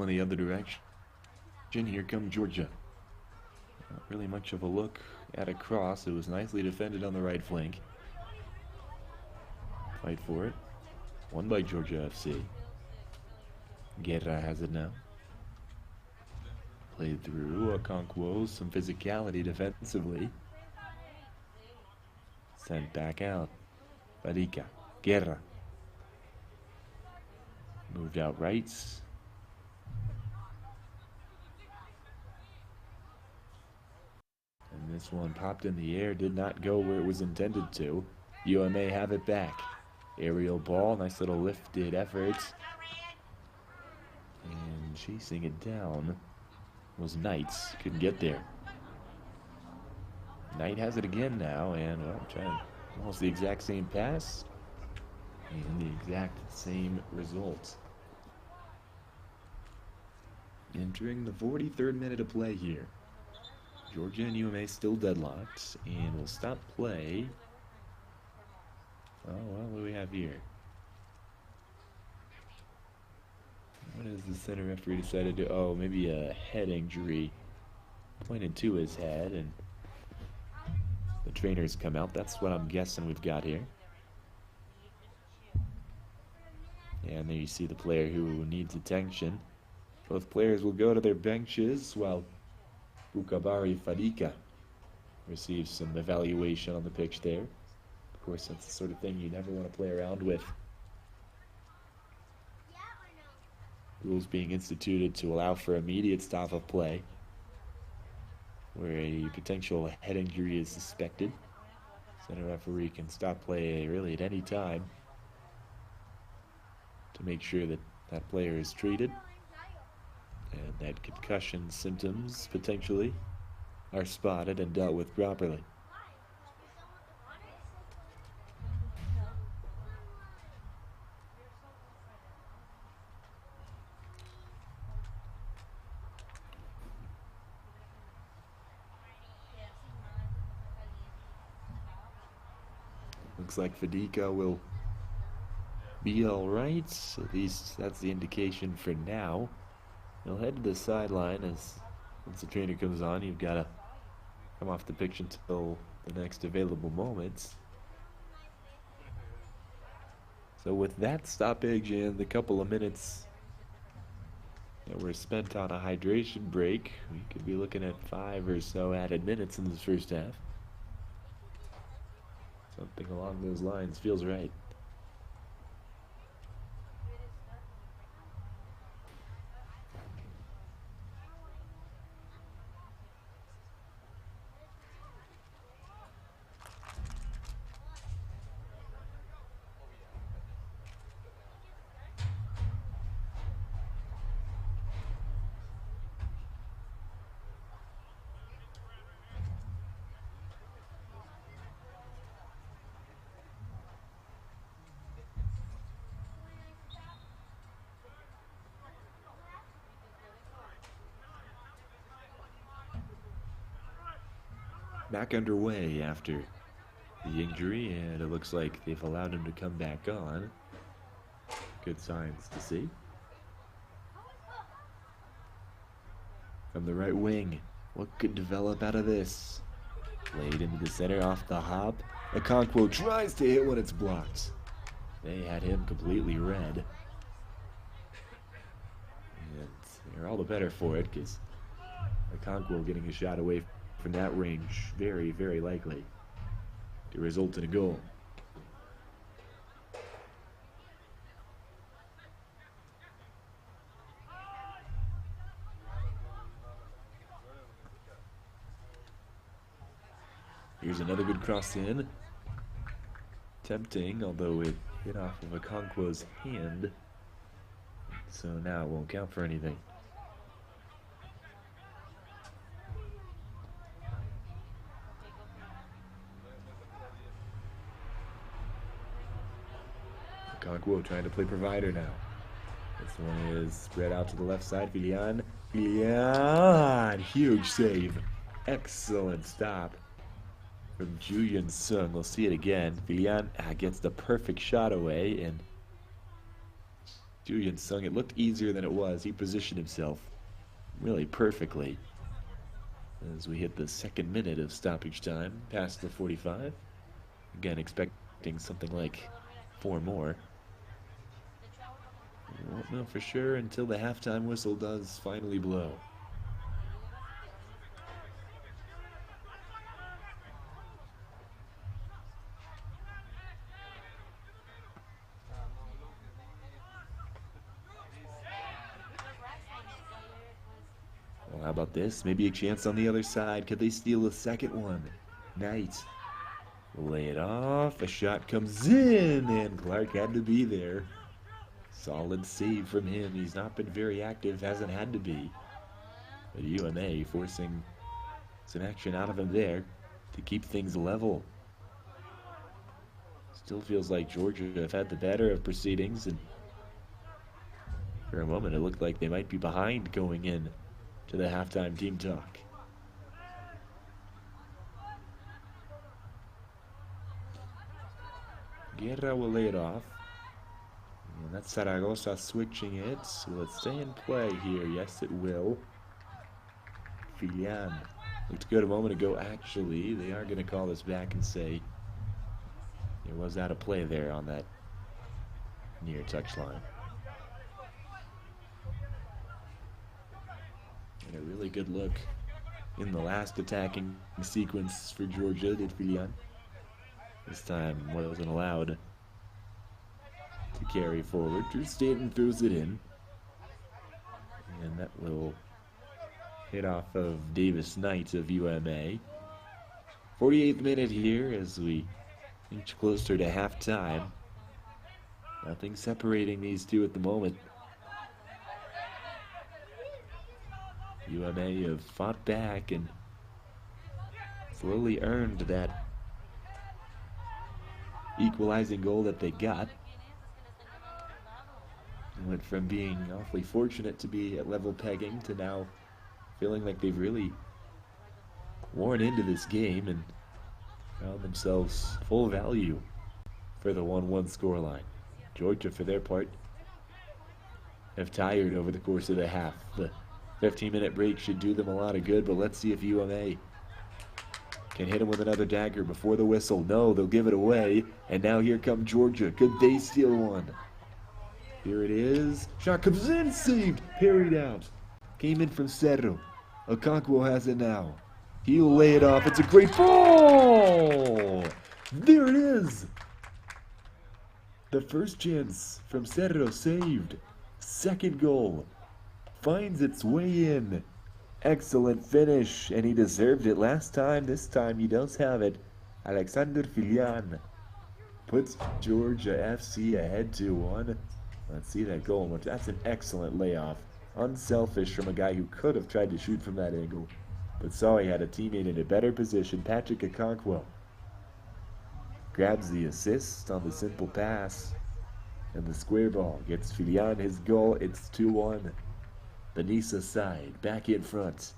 going the other direction. Here come Georgia. Not really much of a look at a cross. It was nicely defended on the right flank. Fight for it. Won by Georgia FC. Guerra has it now. Played through. Okonkwo, some physicality defensively. Sent back out. Fadika. Guerra. Moved out right. And this one popped in the air, did not go where it was intended to. UMA have it back. Aerial ball, nice little lifted effort. And chasing it down was Knights. Couldn't get there. Knight has it again now, and well, trying almost the exact same pass. And the exact same result. Entering the 43rd minute of play here. Georgia and UMA still deadlocked, and we'll stop play. Oh, well, what do we have here? What has the center referee decided to do? Oh, maybe a head injury pointed to his head, and the trainers come out. That's what I'm guessing we've got here. And there you see the player who needs attention. Both players will go to their benches while Bukabari Fadika receives some evaluation on the pitch there. Of course, that's the sort of thing you never want to play around with. Rules being instituted to allow for immediate stop of play where a potential head injury is suspected. Center referee can stop play really at any time to make sure that that player is treated and that concussion symptoms potentially are spotted and dealt with properly. Looks like Fadika will be all right. At least that's the indication for now. He'll head to the sideline as once the trainer comes on, you've got to come off the pitch until the next available moments. So with that stoppage and the couple of minutes that were spent on a hydration break, we could be looking at 5 or so added minutes in this first half. Something along those lines feels right. Back underway after the injury, and it looks like they've allowed him to come back on. Good signs to see. From the right wing, what could develop out of this? Played into the center off the hop. Okonkwo tries to hit when it's blocked. They had him completely red. And they're all the better for it, because Okonkwo getting a shot away from that range, very, very likely to result in a goal. Here's another good cross in. Tempting, although it hit off of Okonkwo's hand. So now it won't count for anything. Okonkwo trying to play provider now. This one is spread out to the left side. Villian. Huge save. Excellent stop from Julian Sung. We'll see it again. Villian gets the perfect shot away, and Julian Sung, it looked easier than it was. He positioned himself really perfectly as we hit the second minute of stoppage time, past the 45. Again, expecting something like 4 more. We won't know for sure until the halftime whistle does finally blow. Well, how about this? Maybe a chance on the other side. Could they steal a second one? Knight will lay it off. A shot comes in, and Clark had to be there. Solid save from him. He's not been very active, hasn't had to be. But UMA forcing some action out of him there to keep things level. Still feels like Georgia have had the better of proceedings, and for a moment it looked like they might be behind going in to the halftime team talk. Guerra will lay it off. And that's Zaragoza switching it. Will it stay in play here? Yes, it will. Filian looked good a moment ago, actually. They are going to call this back and say there was out of play there on that near touchline. And a really good look in the last attacking sequence for Georgia, did Filian. This time wasn't allowed to carry forward. Drew Staten throws it in. And that will hit off of Davis Knight of UMA. 48th minute here as we inch closer to halftime. Nothing separating these two at the moment. UMA have fought back and slowly earned that equalizing goal that they got. Went from being awfully fortunate to be at level pegging to now feeling like they've really worn into this game and found themselves full value for the 1-1 scoreline. Georgia, for their part, have tired over the course of the half. The 15-minute break should do them a lot of good, but let's see if UMA can hit him with another dagger before the whistle. No, they'll give it away, and now here come Georgia. Could they steal one? Here it is. Shot comes in, saved, parried out. Came in from Cerro. Okonkwo has it now. He'll lay it off. It's a great ball! There it is! The first chance from Cerro saved. Second goal. Finds its way in. Excellent finish, and he deserved it last time. This time he does have it. Alexander Filian puts Georgia FC ahead 2-1. Let's see that goal. That's an excellent layoff. Unselfish from a guy who could have tried to shoot from that angle, but saw he had a teammate in a better position. Patrick Okonkwo grabs the assist on the simple pass, and the square ball gets Filian his goal. It's 2-1. The NISA side back in front.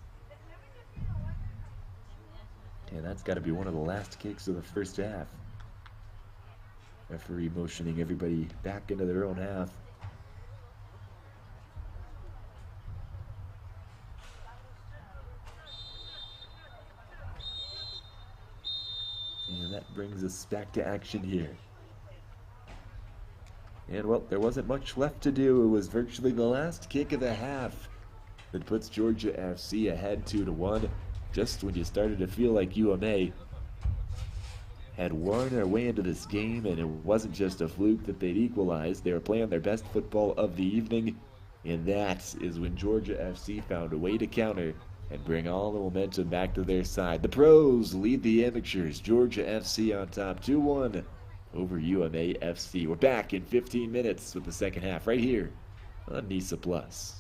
And that's got to be one of the last kicks of the first half. Referee motioning everybody back into their own half. And that brings us back to action here. And well, there wasn't much left to do. It was virtually the last kick of the half that puts Georgia FC ahead 2-1. Just when you started to feel like UMA had worn their way into this game, and it wasn't just a fluke that they'd equalized. They were playing their best football of the evening, and that is when Georgia FC found a way to counter and bring all the momentum back to their side. The pros lead the amateurs. Georgia FC on top 2-1 over UMA FC. We're back in 15 minutes with the second half right here on NISA Plus.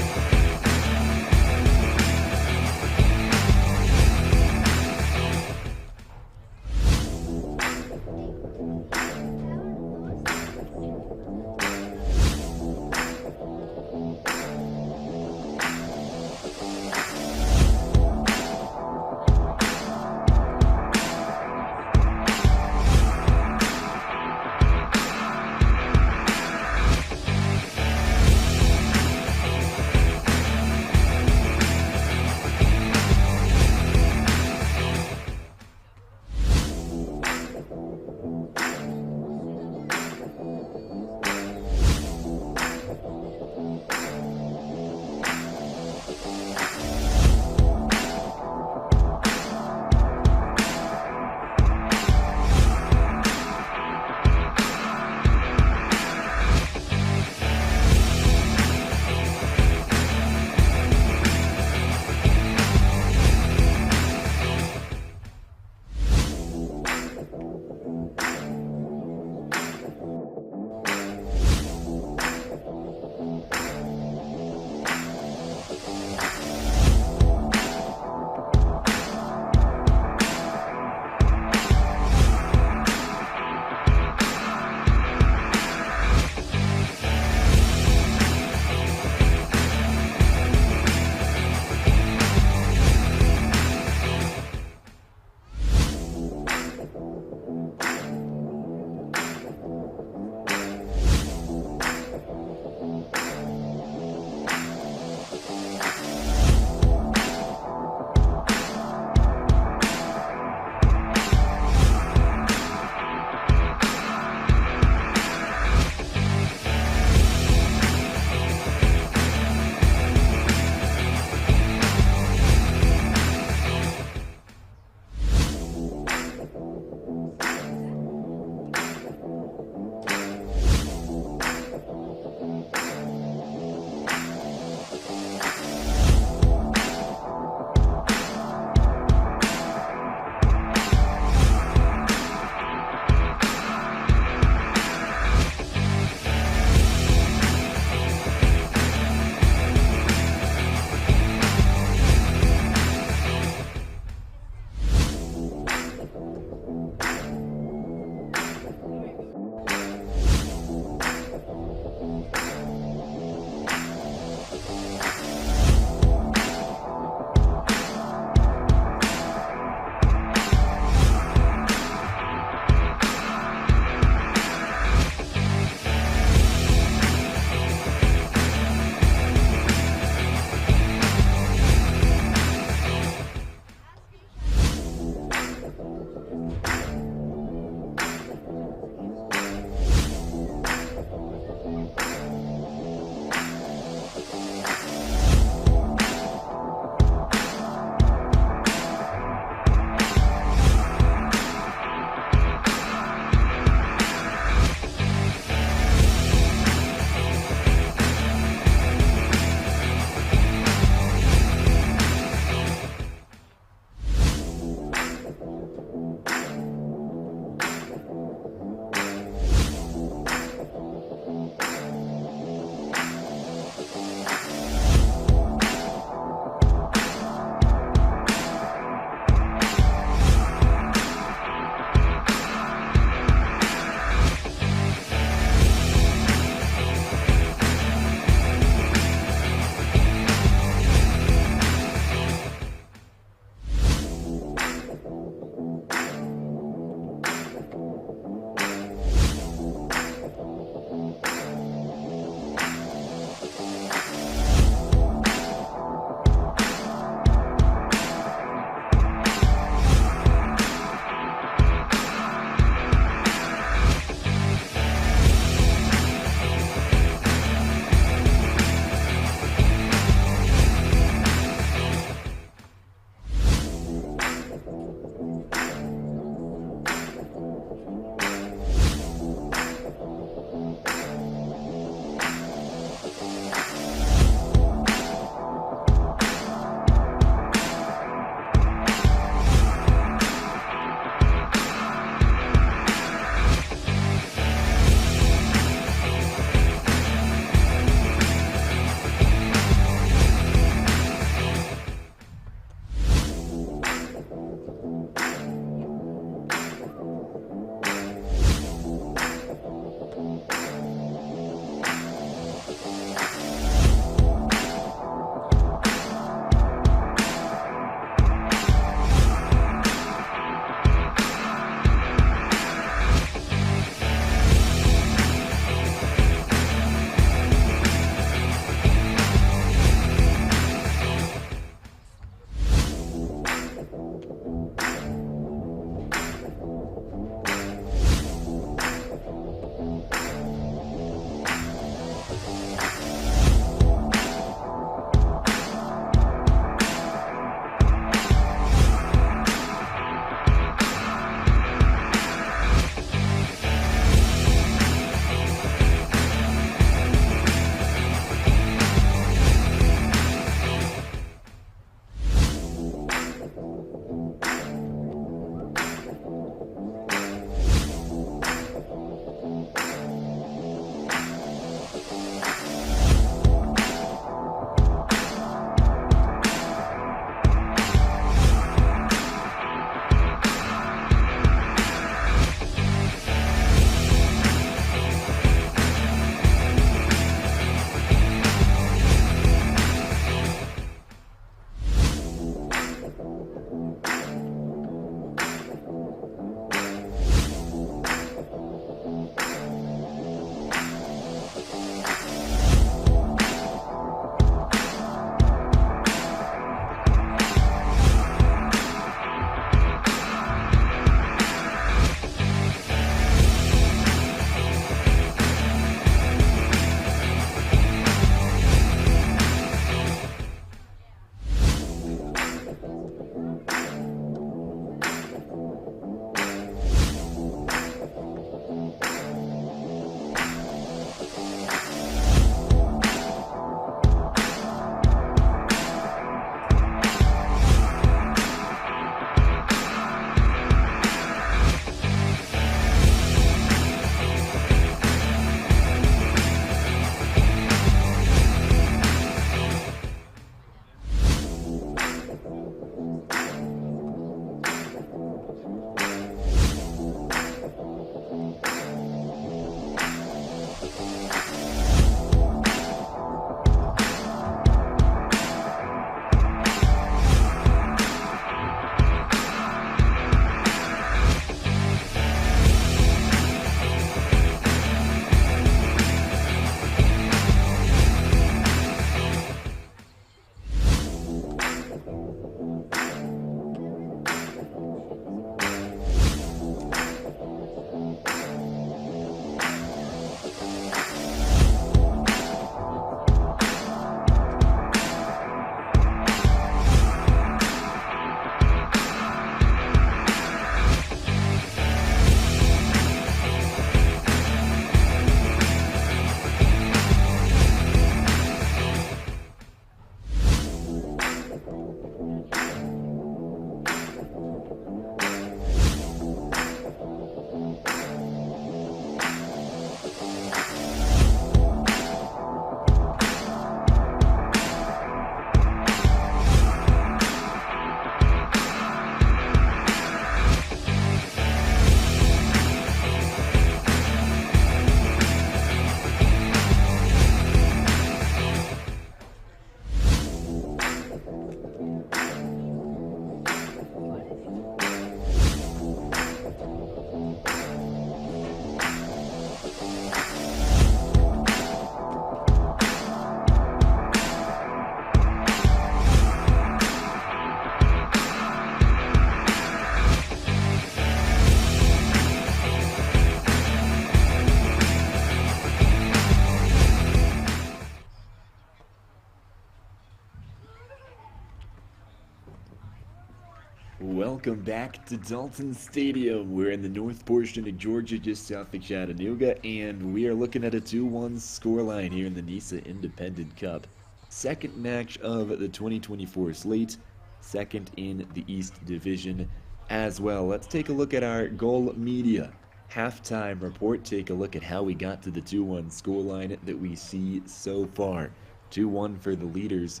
welcome back to Dalton Stadium. We're in the north portion of Georgia, just south of Chattanooga, and we are looking at a 2-1 scoreline here in the NISA Independent Cup. Second match of the 2024 slate, second in the East Division as well. Let's take a look at our goal media halftime report. Take a look at how we got to the 2-1 scoreline that we see so far. 2-1 for the leaders,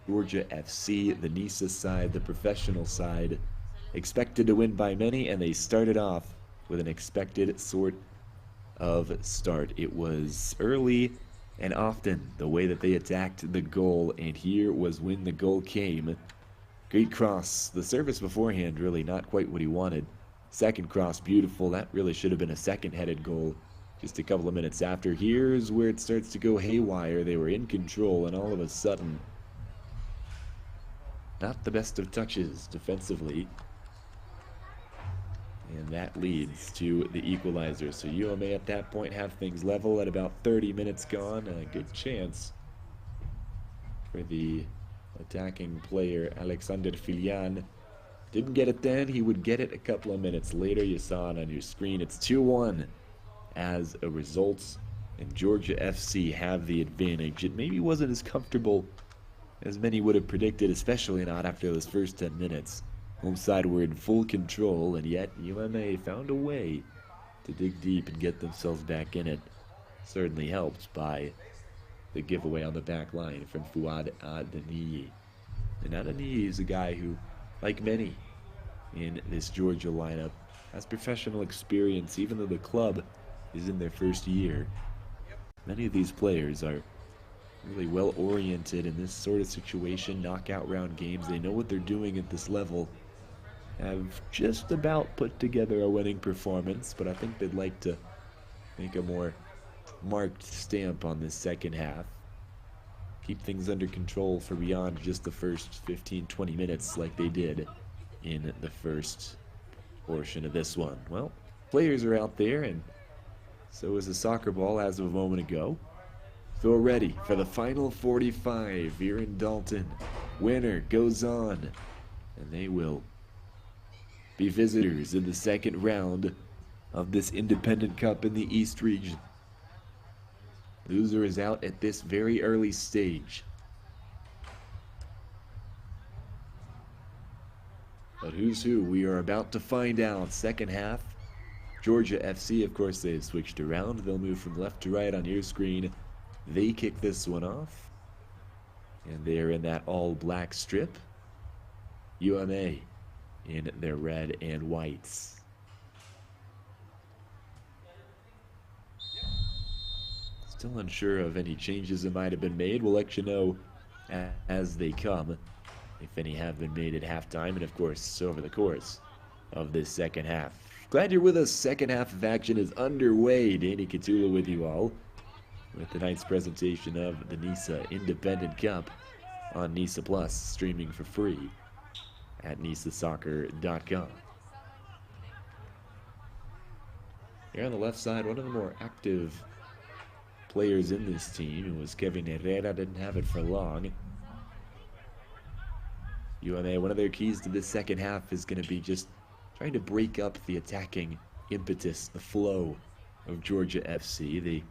Georgia FC, the NISA side, the professional side, expected to win by many, and they started off with an expected sort of start. It was early and often the way that they attacked the goal, and here was when the goal came. Great cross. The service beforehand really not quite what he wanted. Second cross, beautiful. That really should have been a second-headed goal just a couple of minutes after. Here's where it starts to go haywire. They were in control, and all of a sudden, not the best of touches defensively. And that leads to the equalizer. So UMA at that point have things level at about 30 minutes gone. A good chance for the attacking player, Alexander Filian. Didn't get it then. He would get it a couple of minutes later. You saw it on your screen. It's 2-1 as a result. And Georgia FC have the advantage. It maybe wasn't as comfortable as many would have predicted, especially not after those first 10 minutes. Home side were in full control, and yet UMA found a way to dig deep and get themselves back in it. Certainly helped by the giveaway on the back line from Fouad Adeniyi. And Adeniyi is a guy who, like many in this Georgia lineup, has professional experience, even though the club is in their first year. Many of these players are really well oriented in this sort of situation, knockout round games. They know what they're doing at this level. Have just about put together a winning performance, but I think they'd like to make a more marked stamp on this second half. Keep things under control for beyond just the first 15-20 minutes like they did in the first portion of this one. Well, players are out there, and so is the soccer ball as of a moment ago. So ready for the final 45 here in Dalton. Winner goes on, and they will be visitors in the second round of this Independent Cup in the East region. Loser is out at this very early stage. But who's who? We are about to find out. Second half, Georgia FC, of course, they've switched around. They'll move from left to right on your screen. They kick this one off, and they're in that all-black strip. UMA in their red and whites. Still unsure of any changes that might have been made. We'll let you know as they come, if any have been made at halftime, and of course over the course of this second half. Glad you're with us. Second half of action is underway. Danny Catula with you all, with tonight's presentation of the NISA Independent Cup on NISA Plus, streaming for free at nisasoccer.com. Here on the left side, one of the more active players in this team, it was Kevin Herrera, didn't have it for long. UMA, one of their keys to this second half is going to be just trying to break up the attacking impetus, the flow of Georgia FC.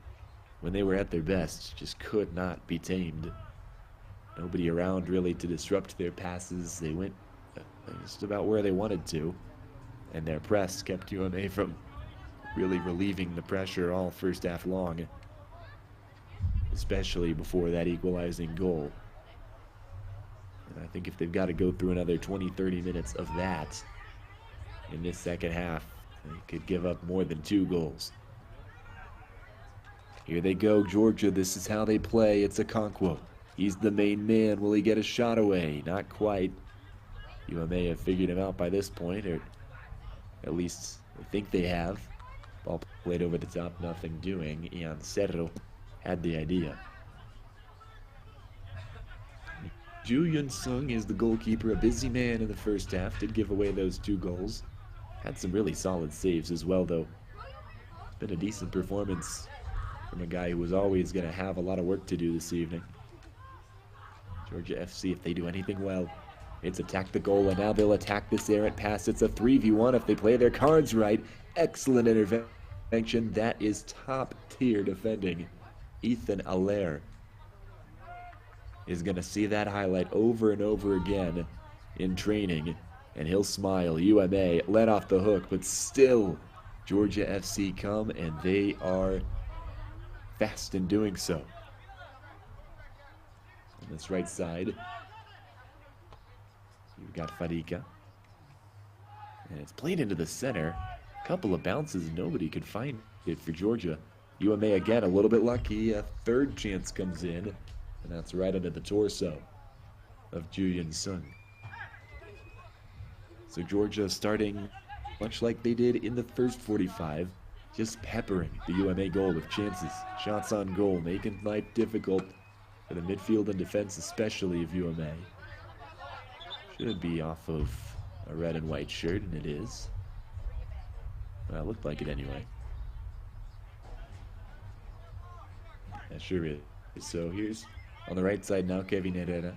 When they were at their best, just could not be tamed. Nobody around really to disrupt their passes. They went just about where they wanted to, and their press kept UMA from really relieving the pressure all first half long, especially before that equalizing goal. And I think if they've got to go through another 20-30 minutes of that in this second half, they could give up more than 2 goals. Here they go, Georgia. This is how they play. It's Okonkwo. He's the main man. Will he get a shot away? Not quite. UMA have figured him out by this point, or at least I think they have. Ball played over the top, nothing doing. Ian Cerro had the idea. Ju Yun-sung is the goalkeeper, a busy man in the first half. Did give away those 2 goals. Had some really solid saves as well, though. It's been a decent performance from a guy who was always going to have a lot of work to do this evening. Georgia FC, if they do anything well, It's attack the goal, and now they'll attack this errant pass. It's a 3v1 if they play their cards right. Excellent intervention. That is top-tier defending. Ethan Allaire is going to see that highlight over and over again in training, and he'll smile. UMA let off the hook, but still Georgia FC come, and they are fast in doing so. On this right side, you've got Fadika, and it's played into the center. Couple of bounces, nobody could find it for Georgia. UMA again a little bit lucky. A third chance comes in, and that's right under the torso of Julian Sung. So Georgia starting much like they did in the first 45, just peppering the UMA goal with chances, shots on goal, making life difficult for the midfield and defense, especially of UMA. Should be off of a red and white shirt, and it is. Well, it looked like it anyway. That sure is. So here's on the right side now, Kevin Herrera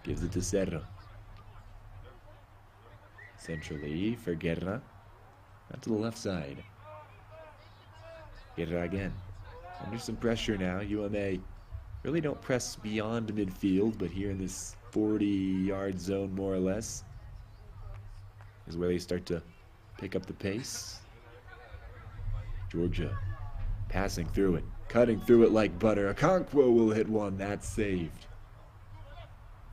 gives it to Cerro. Centrally for Guerra. Out to the left side. Guerra again. Under some pressure now. UMA really don't press beyond midfield, but here in this 40-yard zone, more or less, is where they start to pick up the pace. Georgia passing through it, cutting through it like butter. Okonkwo will hit one. That's saved.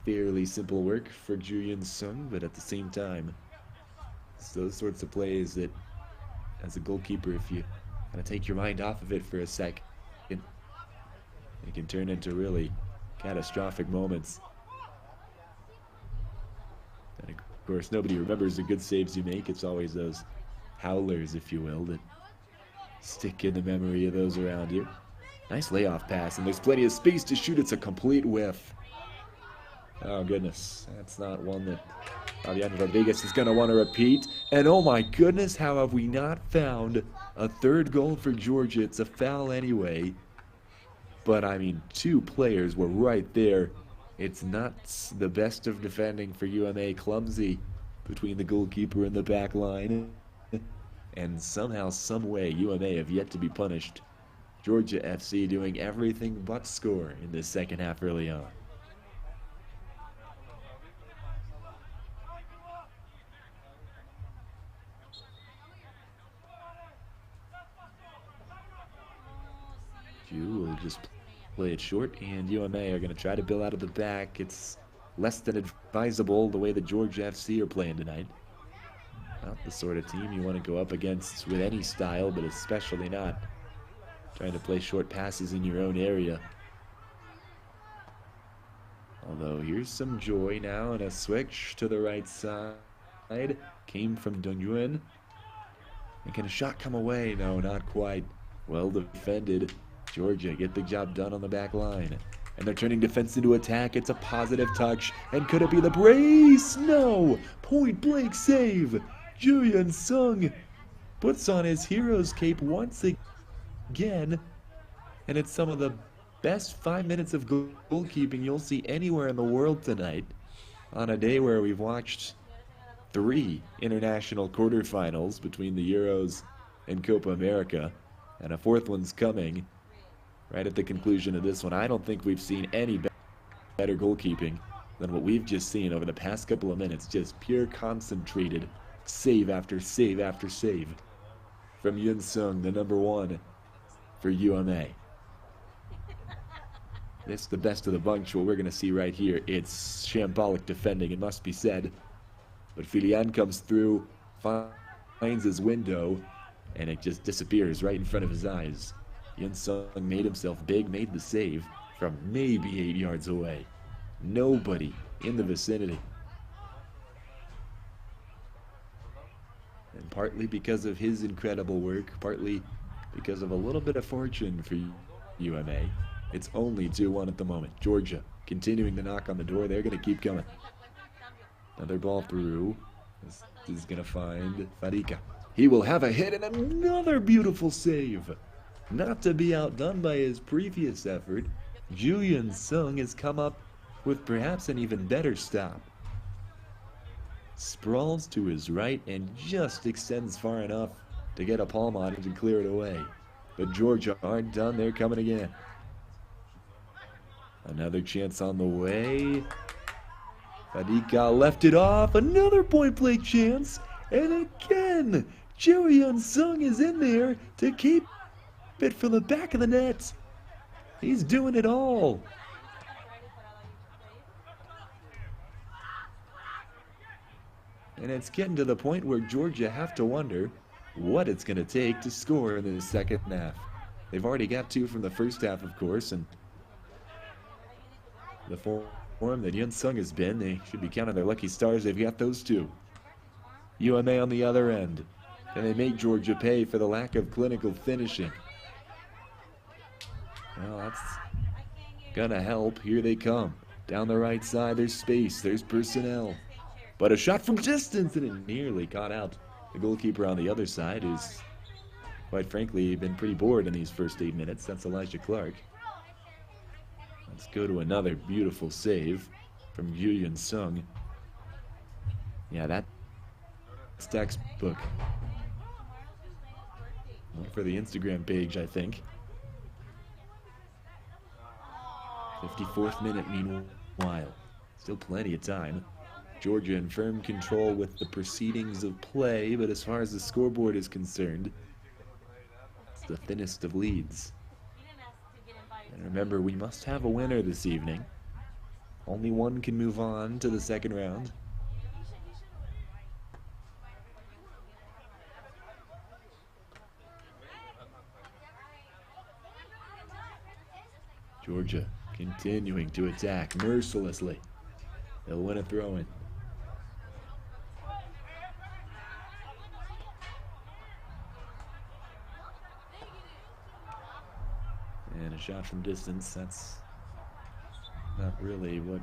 Fairly simple work for Julian Sung, but at the same time, it's those sorts of plays that, as a goalkeeper, if you kind of take your mind off of it for a second, it can turn into really catastrophic moments. And of course, nobody remembers the good saves you make. It's always those howlers, if you will, that stick in the memory of those around you. Nice layoff pass, and there's plenty of space to shoot. It's a complete whiff. Oh, goodness. That's not one that Fabiano Rodriguez is going to want to repeat. And oh my goodness, how have we not found a third goal for Georgia? It's a foul anyway. But, I mean, two players were right there. It's not the best of defending for UMA. Clumsy between the goalkeeper and the back line. And somehow, some way, UMA have yet to be punished. Georgia FC doing everything but score in this second half early on. Will just play it short, and UMA are going to try to build out of the back. It's less than advisable the way the Georgia FC are playing tonight. Not the sort of team you want to go up against with any style, but especially not trying to play short passes in your own area. Although here's some joy now, and a switch to the right side. Came from Dong Yuan. And can a shot come away? No, not quite. Well defended. Georgia get the job done on the back line. And they're turning defense into attack. It's a positive touch. And could it be the brace? No! Point blank save. Julian Sung puts on his hero's cape once again. And it's some of the best 5 minutes of goalkeeping you'll see anywhere in the world tonight. On a day where we've watched 3 international quarterfinals between the Euros and Copa America. And a 4th one's coming right at the conclusion of this one. I don't think we've seen any better goalkeeping than what we've just seen over the past couple of minutes. Just pure concentrated save after save after save from Yun Sung, the number 1 for UMA. This is the best of the bunch. What we're going to see right here, it's shambolic defending, it must be said. But Filian comes through, finds his window, and it just disappears right in front of his eyes. Yun Sung made himself big, made the save from maybe 8 yards away. Nobody in the vicinity. And partly because of his incredible work, partly because of a little bit of fortune for UMA, it's only 2-1 at the moment. Georgia continuing to knock on the door. They're going to keep going. Another ball through. This is going to find Fadika. He will have a hit and another beautiful save. Not to be outdone by his previous effort, Julian Sung has come up with perhaps an even better stop. sprawls to his right and just extends far enough to get a palm on it and clear it away. But Georgia aren't done. They're coming again. Another chance on the way. Fadika left it off. Another point blank chance. And again, Cho Hyun-sung is in there to keep it from the back of the net. He's doing it all. And it's getting to the point where Georgia have to wonder what it's going to take to score in the second half. They've already got two from the first half, of course, and the form that Hyun-sung has been, they should be counting their lucky stars. They've got those two. UMA on the other end. Can they make Georgia pay for the lack of clinical finishing? Well, that's gonna help. Here they come. Down the right side, there's space, there's personnel. But a shot from distance, and it nearly caught out the goalkeeper on the other side, who's, quite frankly, been pretty bored in these first 8 minutes. That's Elijah Clark. Let's go to another beautiful save from Yoo Hyun-sung. Yeah, that's textbook. One for the Instagram page, I think. 54th minute, meanwhile. Still plenty of time. Georgia in firm control with the proceedings of play, but as far as the scoreboard is concerned, it's the thinnest of leads. And remember, we must have a winner this evening. Only one can move on to the second round. Georgia continuing to attack mercilessly. They'll win a throw-in. And a shot from distance. That's not really what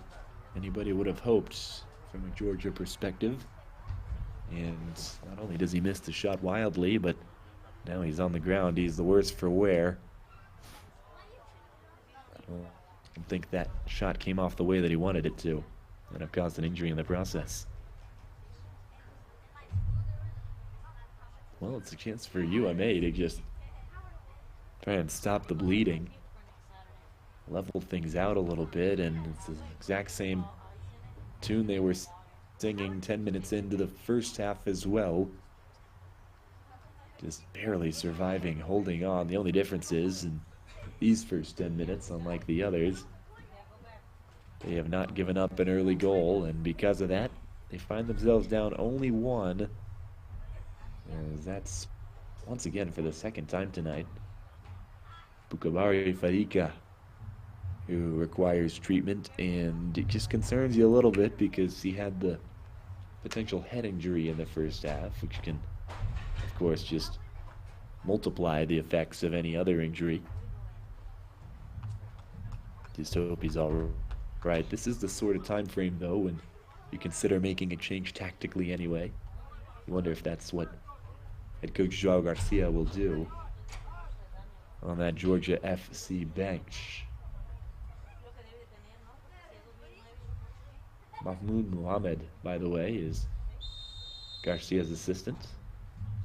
anybody would have hoped from a Georgia perspective. And not only does he miss the shot wildly, but now he's on the ground. He's the worse for wear. I don't think that shot came off the way that he wanted it to, and have caused an injury in the process. Well, it's a chance for UMA to just try and stop the bleeding, level things out a little bit, and it's the exact same tune they were singing 10 minutes into the first half as well. Just barely surviving, holding on. The only difference is in these first 10 minutes, unlike the others, they have not given up an early goal, and because of that, they find themselves down only one. As that's once again for the second time tonight. Bukabari Farika, who requires treatment, and it just concerns you a little bit because he had the potential head injury in the first half, which can, of course, just multiply the effects of any other injury. Just hope he's all right. This is the sort of time frame, though, when you consider making a change tactically anyway. You wonder if that's what head coach João Garcia will do on that Georgia FC bench. Mahmoud Mohamed, by the way, is Garcia's assistant,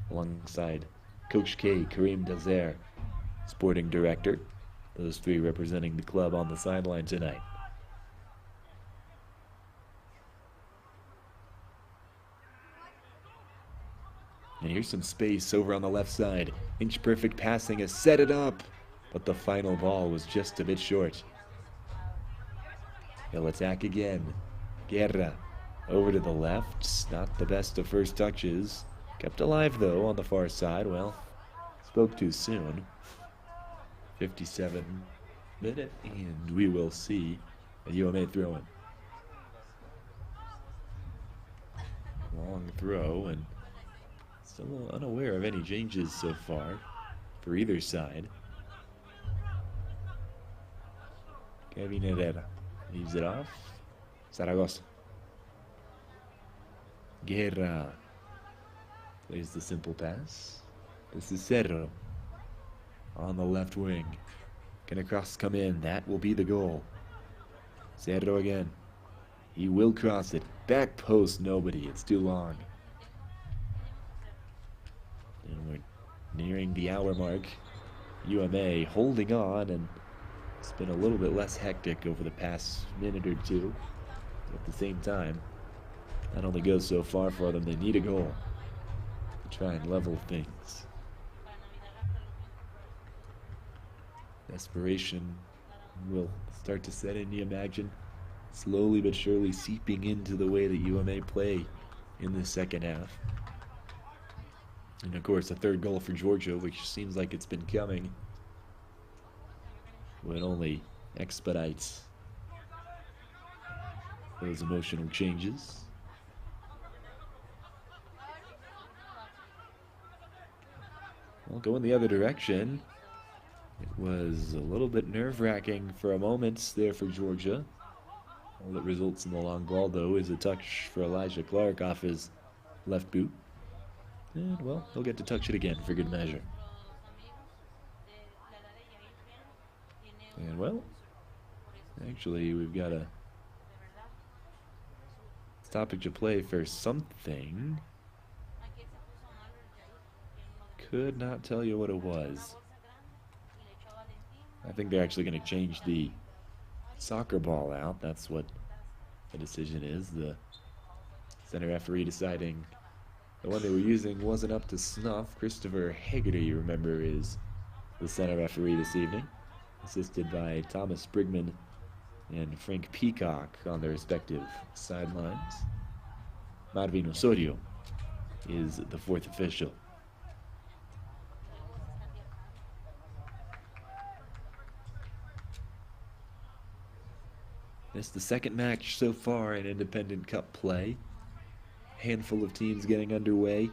alongside Coach K, Karim Dazer, sporting director. Those three representing the club on the sideline tonight. And here's some space over on the left side. Inch perfect passing has set it up, but the final ball was just a bit short. He'll attack again. Guerra over to the left. Not the best of first touches. Kept alive though on the far side. Well, spoke too soon. 57 minute, and we will see a UMA throw-in. Long throw, and still unaware of any changes so far for either side. Kevin Herrera leaves it off. Zaragoza. Guerra plays the simple pass. This is Cerro on the left wing. Can a cross come in? That will be the goal. Cerro again. He will cross it. Back post, nobody. It's too long. And we're nearing the hour mark. UMA holding on, and it's been a little bit less hectic over the past minute or two. At the same time, that only goes so far for them. They need a goal to try and level things. Desperation will start to set in, you imagine, slowly but surely seeping into the way that UMA play in the second half. And of course, a third goal for Georgia, which seems like it's been coming, would only expedite those emotional changes. Well, going the other direction, it was a little bit nerve-wracking for a moment there for Georgia. All that results in the long ball, though, is a touch for Elijah Clark off his left boot. And, well, he'll get to touch it again for good measure. And, well, actually, we've got a stoppage of play for something. Could not tell you what it was. I think they're actually going to change the soccer ball out. That's what the decision is. The center referee deciding the one they were using wasn't up to snuff. Christopher Hagerty, you remember, is the center referee this evening, assisted by Thomas Brigman and Frank Peacock on their respective sidelines. Marvin Osorio is the fourth official. This is the second match so far in Independent Cup play. Handful of teams getting underway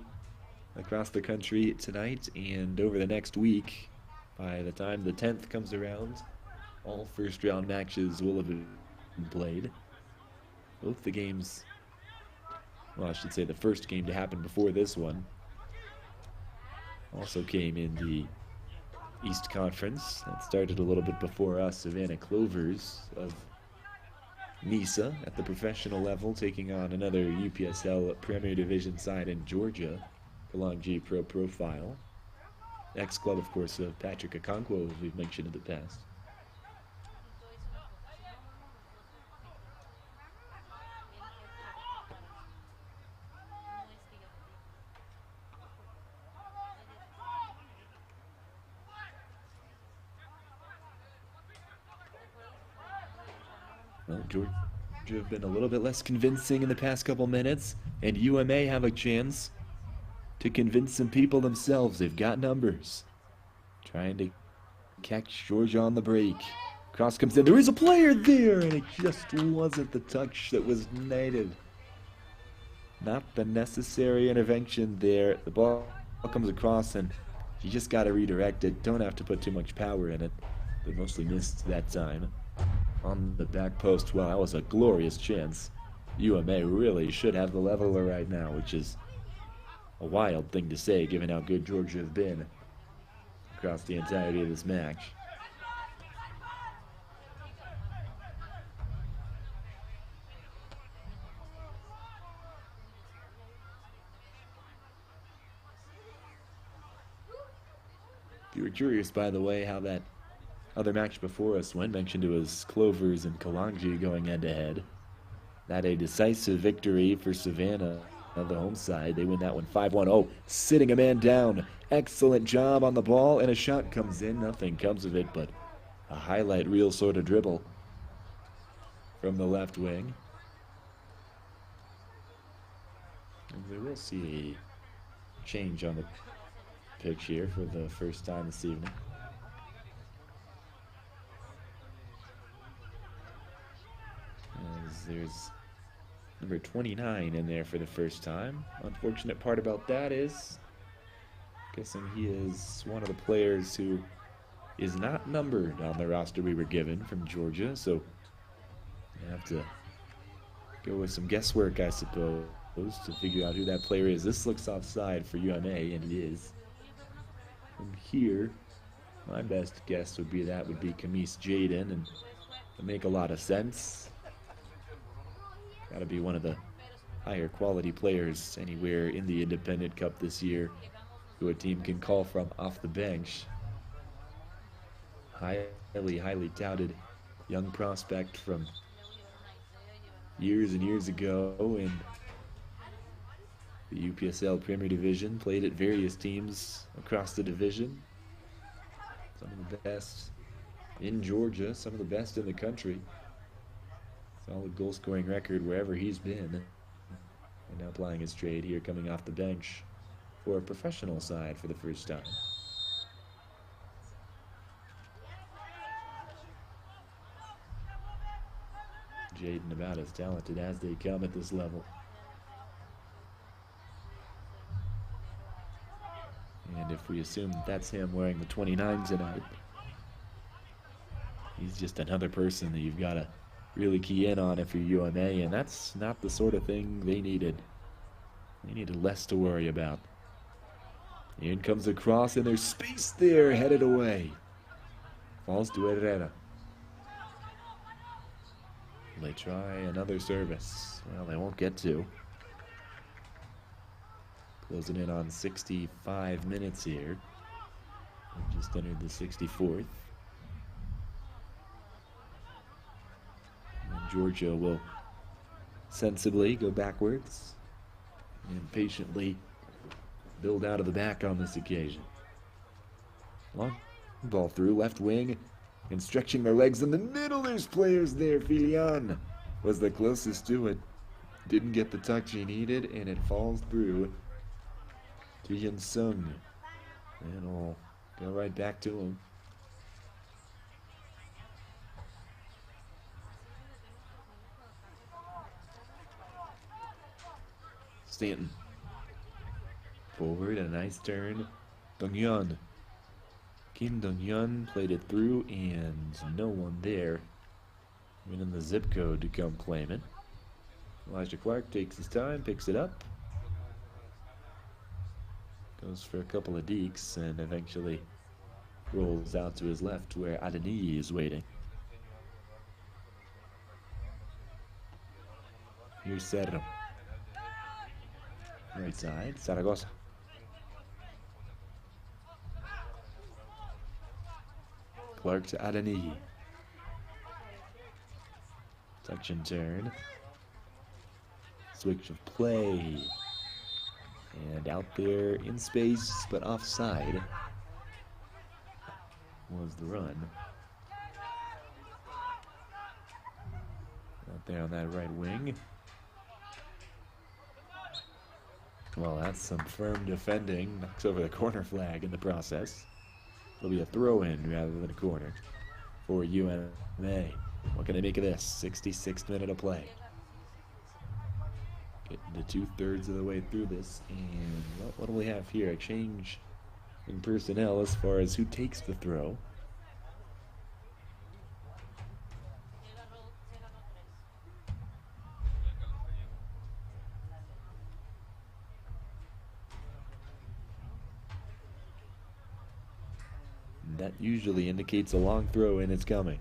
across the country tonight and over the next week. By the time the 10th comes around, all first round matches will have been played. Both the games, well, I should say the first game to happen before this one, also came in the East Conference. That started a little bit before us. Savannah Clovers of NISA at the professional level, taking on another UPSL Premier Division side in Georgia, Kalong G Pro profile. Ex-club, of course, of Patrick Okonkwo, as we've mentioned in the past. Well, Georgia have been a little bit less convincing in the past couple minutes, and UMA have a chance to convince some people themselves. They've got numbers. Trying to catch Georgia on the break. Cross comes in. There is a player there, and it just wasn't the touch that was needed. Not the necessary intervention there. The ball comes across, and you just got to redirect it. Don't have to put too much power in it. They mostly missed that time. On the back post, well, that was a glorious chance. UMA really should have the leveler right now, which is a wild thing to say given how good Georgia have been across the entirety of this match. If you were curious, by the way, how that other match before us went, mentioned it was Clovers and Kalonji going head-to-head. That a decisive victory for Savannah on the home side. They win that one 5-1. Oh, sitting a man down. Excellent job on the ball, and a shot comes in. Nothing comes of it, but a highlight reel sort of dribble from the left wing. And we will see a change on the pitch here for the first time this evening. As there's number 29 in there for the first time. Unfortunate part about that is, guessing he is one of the players who is not numbered on the roster we were given from Georgia, so you have to go with some guesswork, I suppose, to figure out who that player is. This looks offside for UMA, and it is. From here, my best guess would be that would be Camise Jaden, and it would make a lot of sense. got to be one of the higher quality players anywhere in the Independent Cup this year who a team can call from off the bench. Highly touted young prospect from years and years ago in the UPSL Premier Division, played at various teams across the division. Some of the best in Georgia, some of the best in the country. Solid goal scoring record wherever he's been. And now plying his trade here, coming off the bench for a professional side for the first time. Jaden about as talented as they come at this level. And if we assume that's him wearing the 29 tonight, he's just another person that you've got to really key in on if you're UMA, and that's not the sort of thing they needed. They needed less to worry about. In comes the cross, and there's space there, headed away. Falls to Herrera. They try another service. Well, they won't get to. Closing in on 65 minutes here. We've just entered the 64th. And Georgia will sensibly go backwards and patiently build out of the back on this occasion. Long ball through left wing and stretching their legs in the middle. There's players there. Filian was the closest to it. Didn't get the touch he needed, and it falls through to Yin Sung. And it'll go right back to him. Stanton. Forward, a nice turn. Dong-Yun. Kim Dong-Yun played it through, and no one there. Winning the zip code to come claim it. Elijah Clark takes his time, picks it up. Goes for a couple of dekes, and eventually rolls out to his left where Adeni is waiting. Here's Cerro. Right side, Zaragoza. Clark to Adeni. Touch and turn. Switch of play. And out there in space, but offside, was the run. Out there on that right wing. Well, that's some firm defending. Knocks over the corner flag in the process. It'll be a throw-in rather than a corner for UMA. What can they make of this? 66th minute of play. Getting to 2/3 of the way through this. And what do we have here? A change in personnel as far as who takes the throw. That usually indicates a long throw and it's coming.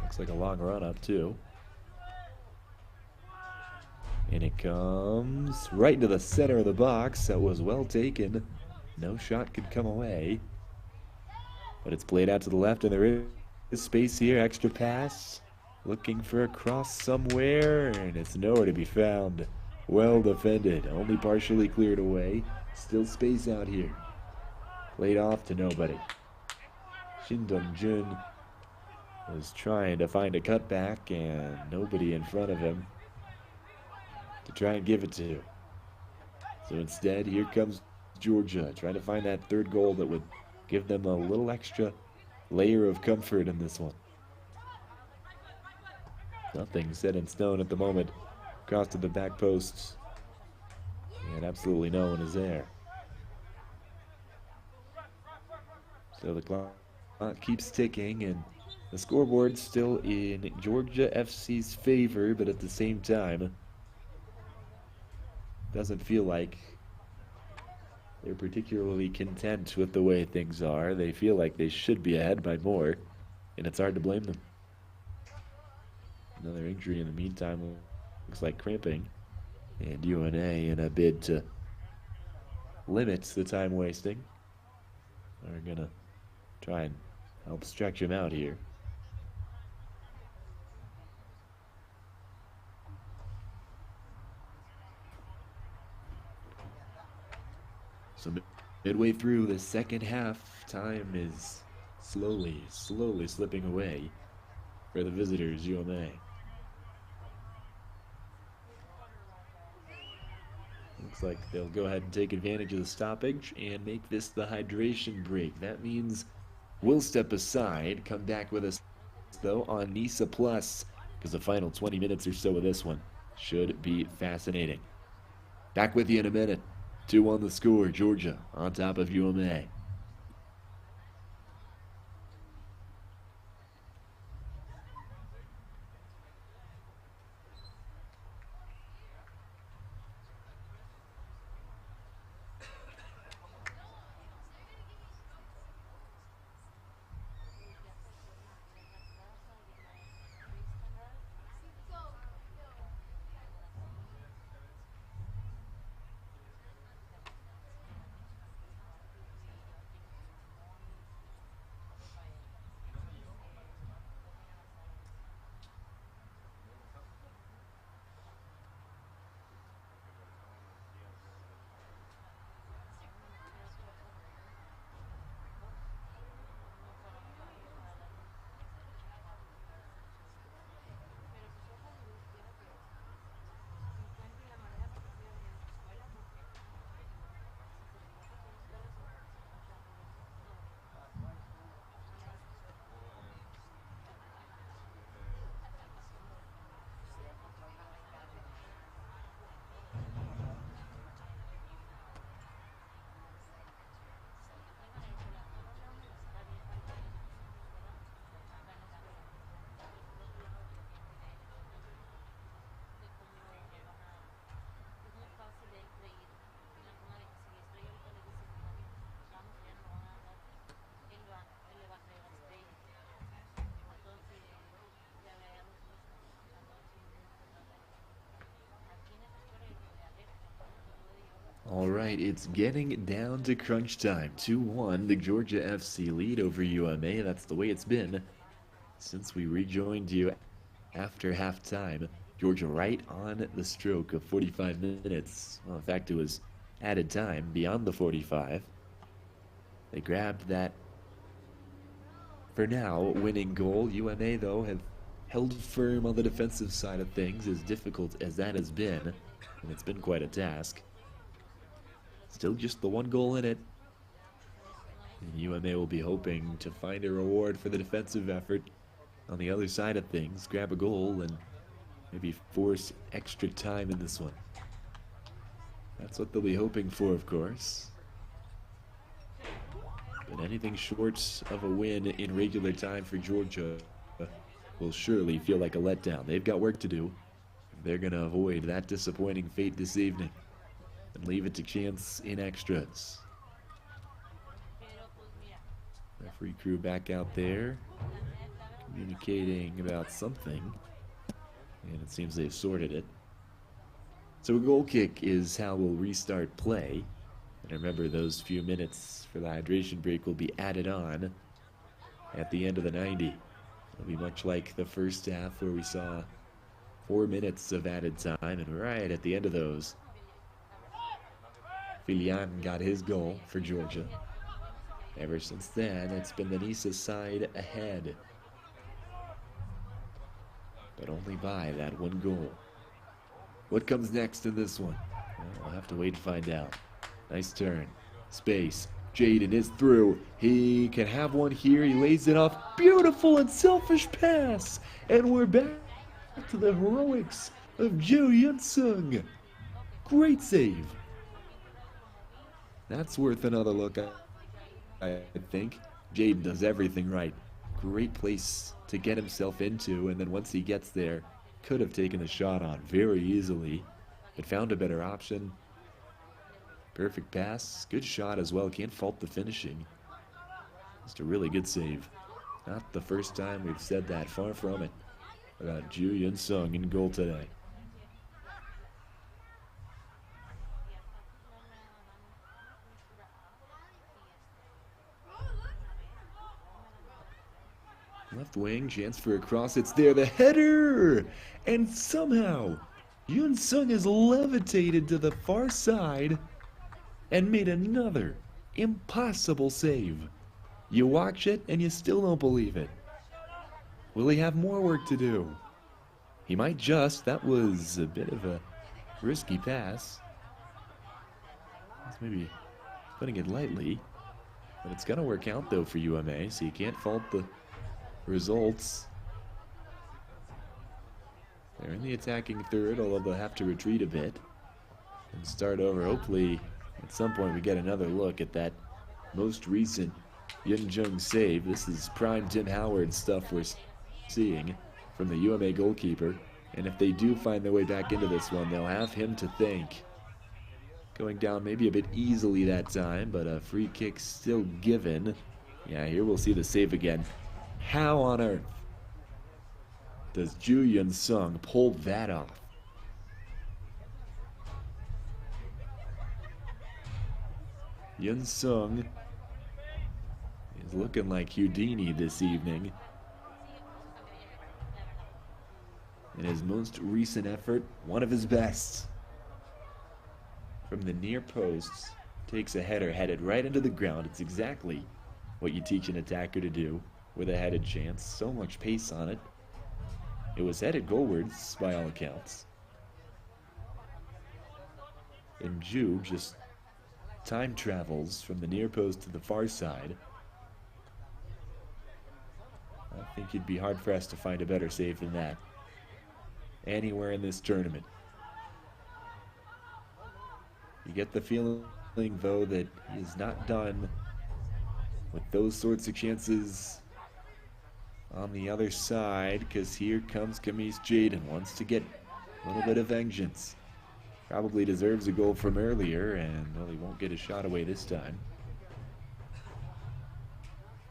Looks like a long run up too. And it comes right into the center of the box. That was well taken. No shot could come away. But it's played out to the left, and there is space here. Extra pass. Looking for a cross somewhere, and it's nowhere to be found. Well defended. Only partially cleared away. Still space out here. Played off to nobody. Shin Dong-Jun was trying to find a cutback, and nobody in front of him to try and give it to. So instead, here comes Georgia, trying to find that third goal that would give them a little extra layer of comfort in this one. Nothing set in stone at the moment. Cross to the back post, and absolutely no one is there. So the clock keeps ticking, and the scoreboard's still in Georgia FC's favor, but at the same time, doesn't feel like they're particularly content with the way things are. They feel like they should be ahead by more, and it's hard to blame them. Another injury in the meantime. Looks like cramping. And UNA, in a bid to limit the time wasting, are going to try and help stretch him out here. So midway through the second half, time is slowly slipping away for the visitors, UMA. Looks like they'll go ahead and take advantage of the stoppage and make this the hydration break. That means we'll step aside, come back with us, though, on NISA Plus, because the final 20 minutes or so of this one should be fascinating. Back with you in a minute. 2-1 the score, Georgia on top of UMA. All right, it's getting down to crunch time. 2-1, the Georgia FC lead over UMA. That's the way it's been since we rejoined you after halftime. Georgia right on the stroke of 45 minutes. Well, in fact, it was added time beyond the 45. They grabbed that, for now, winning goal. UMA, though, have held firm on the defensive side of things, as difficult as that has been. And it's been quite a task. Still just the one goal in it. And UMA will be hoping to find a reward for the defensive effort on the other side of things. Grab a goal and maybe force extra time in this one. That's what they'll be hoping for, of course. But anything short of a win in regular time for Georgia will surely feel like a letdown. They've got work to do. They're going to avoid that disappointing fate this evening and leave it to chance in extras. Referee crew back out there communicating about something, and it seems they've sorted it. So a goal kick is how we'll restart play. And remember, those few minutes for the hydration break will be added on at the end of the 90. It'll be much like the first half where we saw 4 minutes of added time, and right at the end of those, Filian got his goal for Georgia. Ever since then, it's been the NISA side ahead, but only by that one goal. What comes next in this one? Well, we'll have to wait to find out. Nice turn. Space. Jaden is through. He can have one here. He lays it off. Beautiful and selfish pass. And we're back to the heroics of Jo Yunsung. Great save. That's worth another look, I think. Jaden does everything right. Great place to get himself into, and then once he gets there, could have taken the shot on very easily, but found a better option. Perfect pass, good shot as well. Can't fault the finishing. Just a really good save. Not the first time we've said that, far from it. got Ju Yun Sung in goal today. Left wing, chance for a cross. It's there, the header! And somehow, Yun Sung has levitated to the far side and made another impossible save. You watch it and you still don't believe it. Will he have more work to do? He might just. That was a bit of a risky pass. That's maybe putting it lightly. But it's going to work out, though, for UMA, so you can't fault the results. They're in the attacking third, although they'll have to retreat a bit and start over. Hopefully, at some point, we get another look at that most recent Yun Jung save. This is prime Tim Howard stuff we're seeing from the UMA goalkeeper. And if they do find their way back into this one, they'll have him to thank. Going down maybe a bit easily that time, but a free kick still given. Yeah, here we'll see the save again. How on earth does Ju Yun Sung pull that off? Yun Sung is looking like Houdini this evening. In his most recent effort, one of his best. From the near posts, takes a header headed right into the ground. It's exactly what you teach an attacker to do with a headed chance. So much pace on it. It was headed goalwards by all accounts. And Ju just time travels from the near post to the far side. I think you'd be hard pressed to find a better save than that anywhere in this tournament. You get the feeling, though, that he is not done with those sorts of chances on the other side, because here comes Kamis Jaden, wants to get a little bit of vengeance. Probably deserves a goal from earlier, and well, he won't get a shot away this time.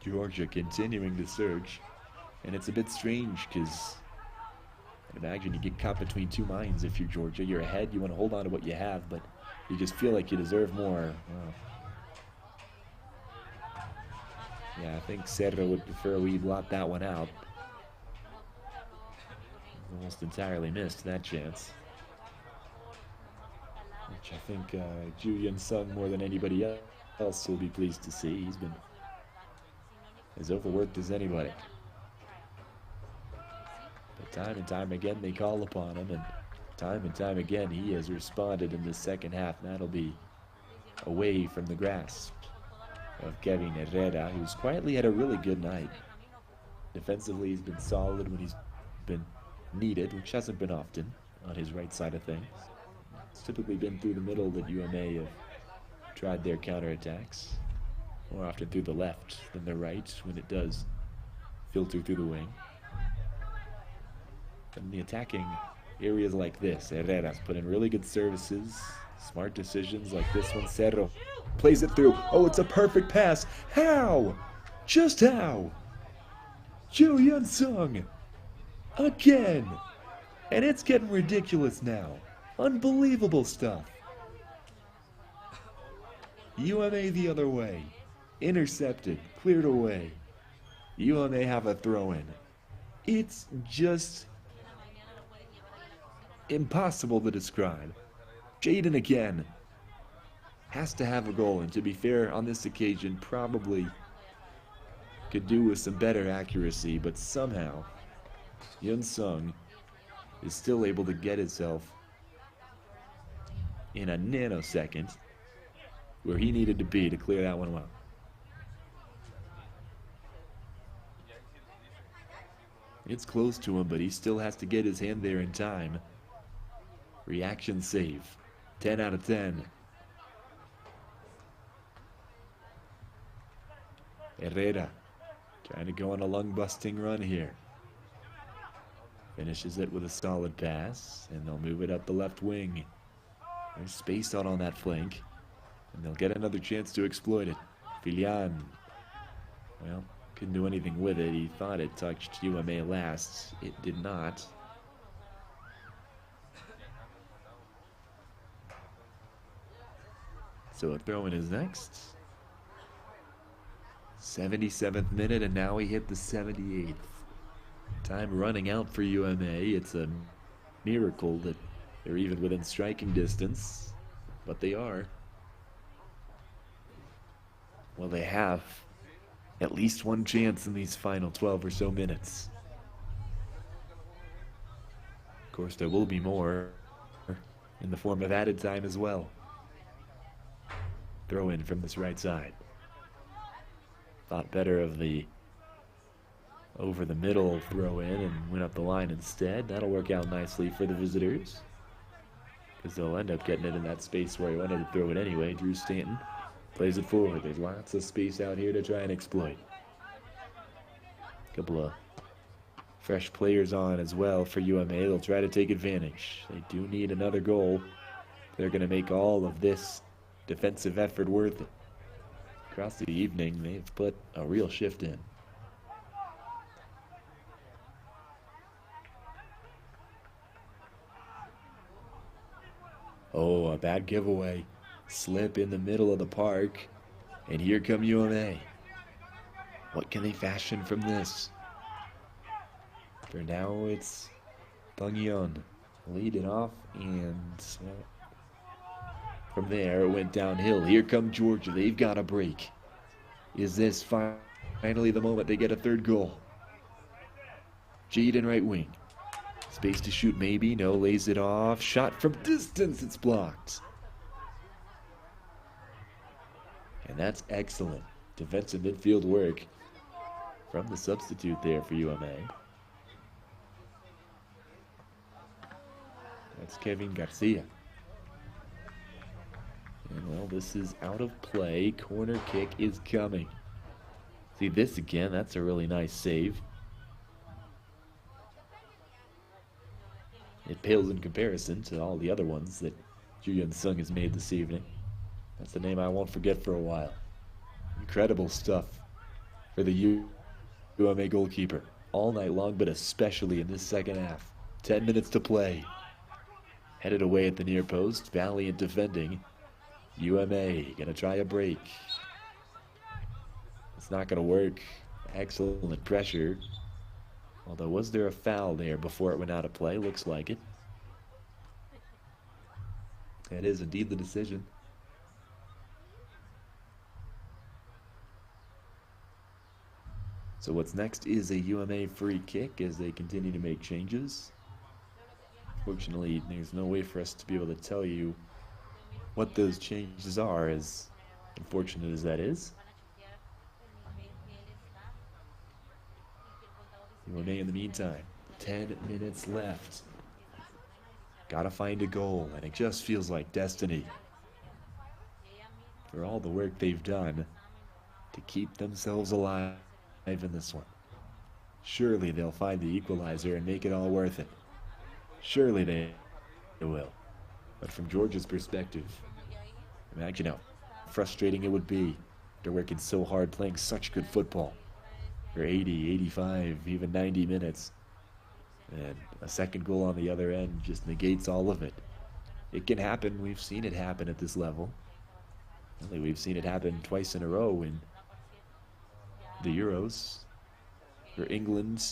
Georgia continuing to surge, and it's a bit strange because I imagine you get caught between two minds if you're Georgia. You're ahead, you want to hold on to what you have, but you just feel like you deserve more. Wow. Yeah, I think Serra would prefer we blot that one out. Almost entirely missed that chance. Which I think Ju Yun Sung, more than anybody else, will be pleased to see. He's been as overworked as anybody. But time and time again they call upon him, and time again he has responded in the second half. And that'll be away from the grasp of Kevin Herrera, who's quietly had a really good night. Defensively, he's been solid when he's been needed, which hasn't been often on his right side of things. It's typically been through the middle that UMA have tried their counterattacks. More often through the left than the right when it does filter through the wing. In the attacking areas like this, Herrera's put in really good services, smart decisions like this one. Cerro plays it through. Oh, it's a perfect pass. How? Just how? Ju Yun Sung again. And it's getting ridiculous now. Unbelievable stuff. UMA the other way. Intercepted, cleared away. UMA have a throw-in. It's just impossible to describe. Jaden again has to have a goal, and to be fair, on this occasion probably could do with some better accuracy, but somehow Yun Sung is still able to get himself in a nanosecond where he needed to be to clear that one well. It's close to him, but he still has to get his hand there in time. Reaction save. 10 out of 10. Herrera trying to go on a lung-busting run here. Finishes it with a solid pass, and they'll move it up the left wing. There's space out on that flank, and they'll get another chance to exploit it. Filian, well, Couldn't do anything with it. He thought it touched UMA last. It did not. So a throw-in is next. 77th minute, and now we hit the 78th. Time running out for UMA. It's a miracle that they're even within striking distance, but they are. Well, they have at least one chance in these final 12 or so minutes. Of course, there will be more in the form of added time as well. Throw in from this right side. Thought better of the over the middle throw in and went up the line instead. That'll work out nicely for the visitors, because they'll end up getting it in that space where he wanted to throw it anyway. Drew Stanton plays it forward. There's lots of space out here to try and exploit. Couple of fresh players on as well for UMA. They'll try to take advantage. They do need another goal. They're going to make all of this defensive effort worth it. Across the evening, they've put a real shift in. Oh, a bad giveaway. Slip in the middle of the park. And here come UMA. What can they fashion from this? For now, it's Bung Yun. Lead it off, and from there, it went downhill. Here come Georgia. They've got a break. Is this finally the moment they get a third goal? Jaden right wing. Space to shoot, maybe. No, lays it off. Shot from distance. It's blocked. And that's excellent defensive midfield work from the substitute there for UMA. That's Kevin Garcia. And well, this is out of play. Corner kick is coming. See this again. That's a really nice save. It pales in comparison to all the other ones that Ju Yun Sung has made this evening. That's the name I won't forget for a while. Incredible stuff for the UMA goalkeeper all night long, but especially in this second half. 10 minutes to play. Headed away at the near post. Valiant defending. UMA gonna try a break. It's not gonna work. Excellent pressure. Although, was there a foul there before it went out of play? Looks like it. That is indeed the decision. So what's next is a UMA free kick as they continue to make changes. Fortunately, there's no way for us to be able to tell you what those changes are, as unfortunate as that is. UMA in the meantime, 10 minutes left. Gotta find a goal, and it just feels like destiny for all the work they've done to keep themselves alive in this one. Surely they'll find the equalizer and make it all worth it. Surely they will. But from Georgia's perspective, imagine how frustrating it would be. They're working so hard, playing such good football for 80, 85, even 90 minutes. And a second goal on the other end just negates all of it. It can happen. We've seen it happen at this level. Really, we've seen it happen twice in a row in the Euros, where England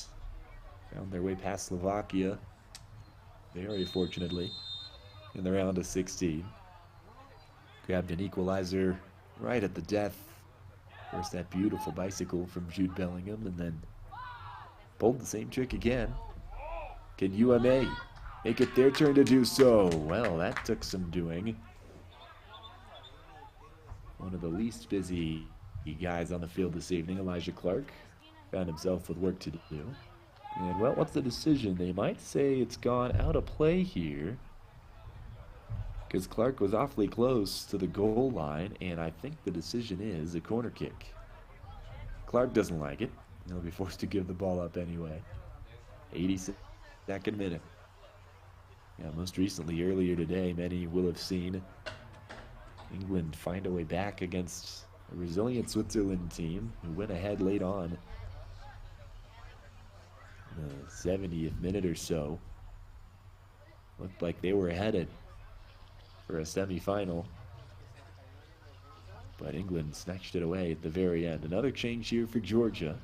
found their way past Slovakia, very fortunately, in the round of 16. Grabbed an equalizer right at the death. First, that beautiful bicycle from Jude Bellingham, and then pulled the same trick again. Can UMA make it their turn to do so? Well, that took some doing. One of the least busy guys on the field this evening, Elijah Clark, found himself with work to do. And, well, what's the decision? They might say it's gone out of play here, because Clark was awfully close to the goal line, and I think the decision is a corner kick. Clark doesn't like it. He'll be forced to give the ball up anyway. 82nd minute. Yeah, most recently, earlier today, many will have seen England find a way back against a resilient Switzerland team who went ahead late on 70th minute or so. Looked like they were headed for a semifinal, but England snatched it away at the very end. Another change here for Georgia.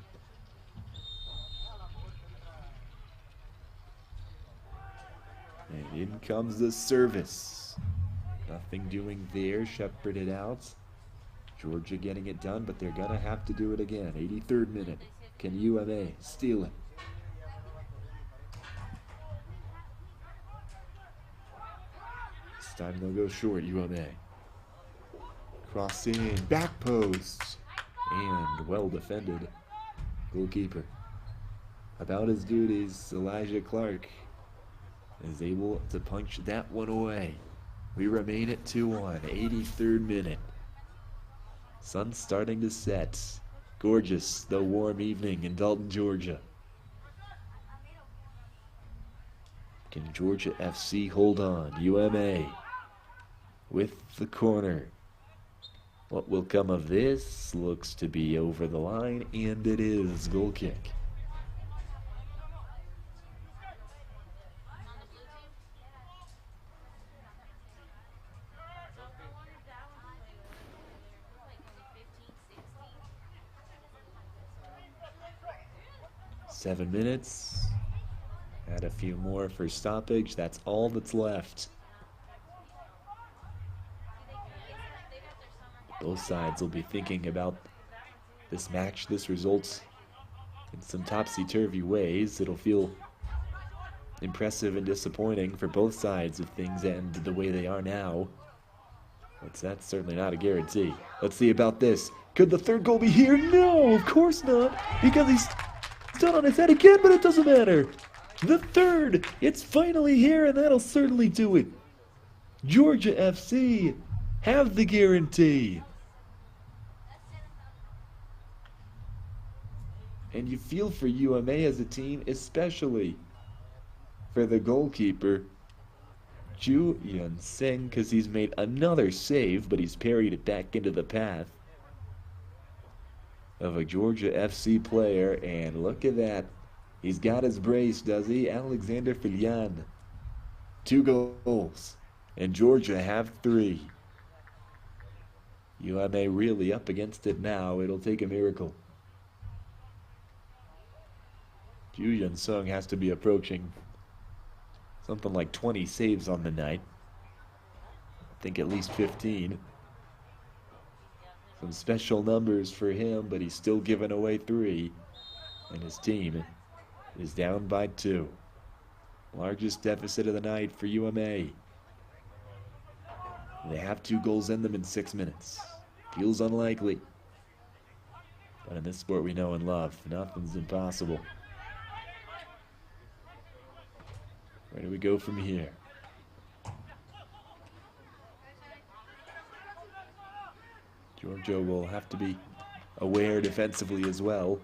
And in comes the service. Nothing doing there, shepherded out. Georgia getting it done, but they're gonna have to do it again. 83rd minute. Can UMA steal it? This time they'll go short, UMA. Cross in, back post, and well defended. Goalkeeper. About his duties, Elijah Clark is able to punch that one away. We remain at 2-1, 83rd minute. Sun's starting to set. Gorgeous, though warm evening in Dalton, Georgia. Can Georgia FC hold on? UMA with the corner. What will come of this? Looks to be over the line, and it is. Goal kick. Seven minutes. Add a few more for stoppage. That's all that's left. Both sides will be thinking about this match, this result, in some topsy-turvy ways. It'll feel impressive and disappointing for both sides if things end the way they are now. But that's certainly not a guarantee. Let's see about this. Could the third goal be here? No, of course not, because he's done on his head again, but it doesn't matter. The third, it's finally here, and that'll certainly do it. Georgia FC have the guarantee. And you feel for UMA as a team, especially for the goalkeeper, Ju Yun Sing, because he's made another save, but he's parried it back into the path of a Georgia FC player. And look at that. He's got his brace, does he? Alexander Filian. 2 goals. And Georgia have 3. UMA really up against it now. It'll take a miracle. Ju Yun Sung has to be approaching something like 20 saves on the night. I think at least 15. Some special numbers for him, but he's still giving away 3. And his team is down by 2. Largest deficit of the night for UMA. They have 2 goals in them in 6 minutes. Feels unlikely. But in this sport we know and love, nothing's impossible. Where do we go from here? Georgia will have to be aware defensively as well.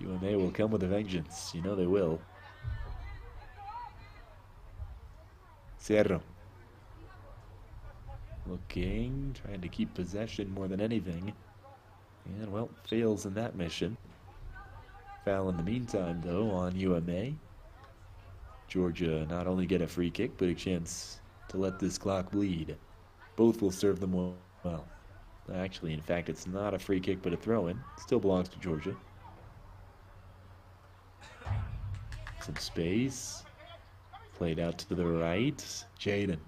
UMA will come with a vengeance. You know they will. Cerro. Looking, trying to keep possession more than anything. And, well, fails in that mission. Foul in the meantime, though, on UMA. Georgia not only get a free kick, but a chance to let this clock bleed. Both will serve them well. Actually, in fact, it's not a free kick, but a throw-in. Still belongs to Georgia. Some space. Played out to the right. Jaden.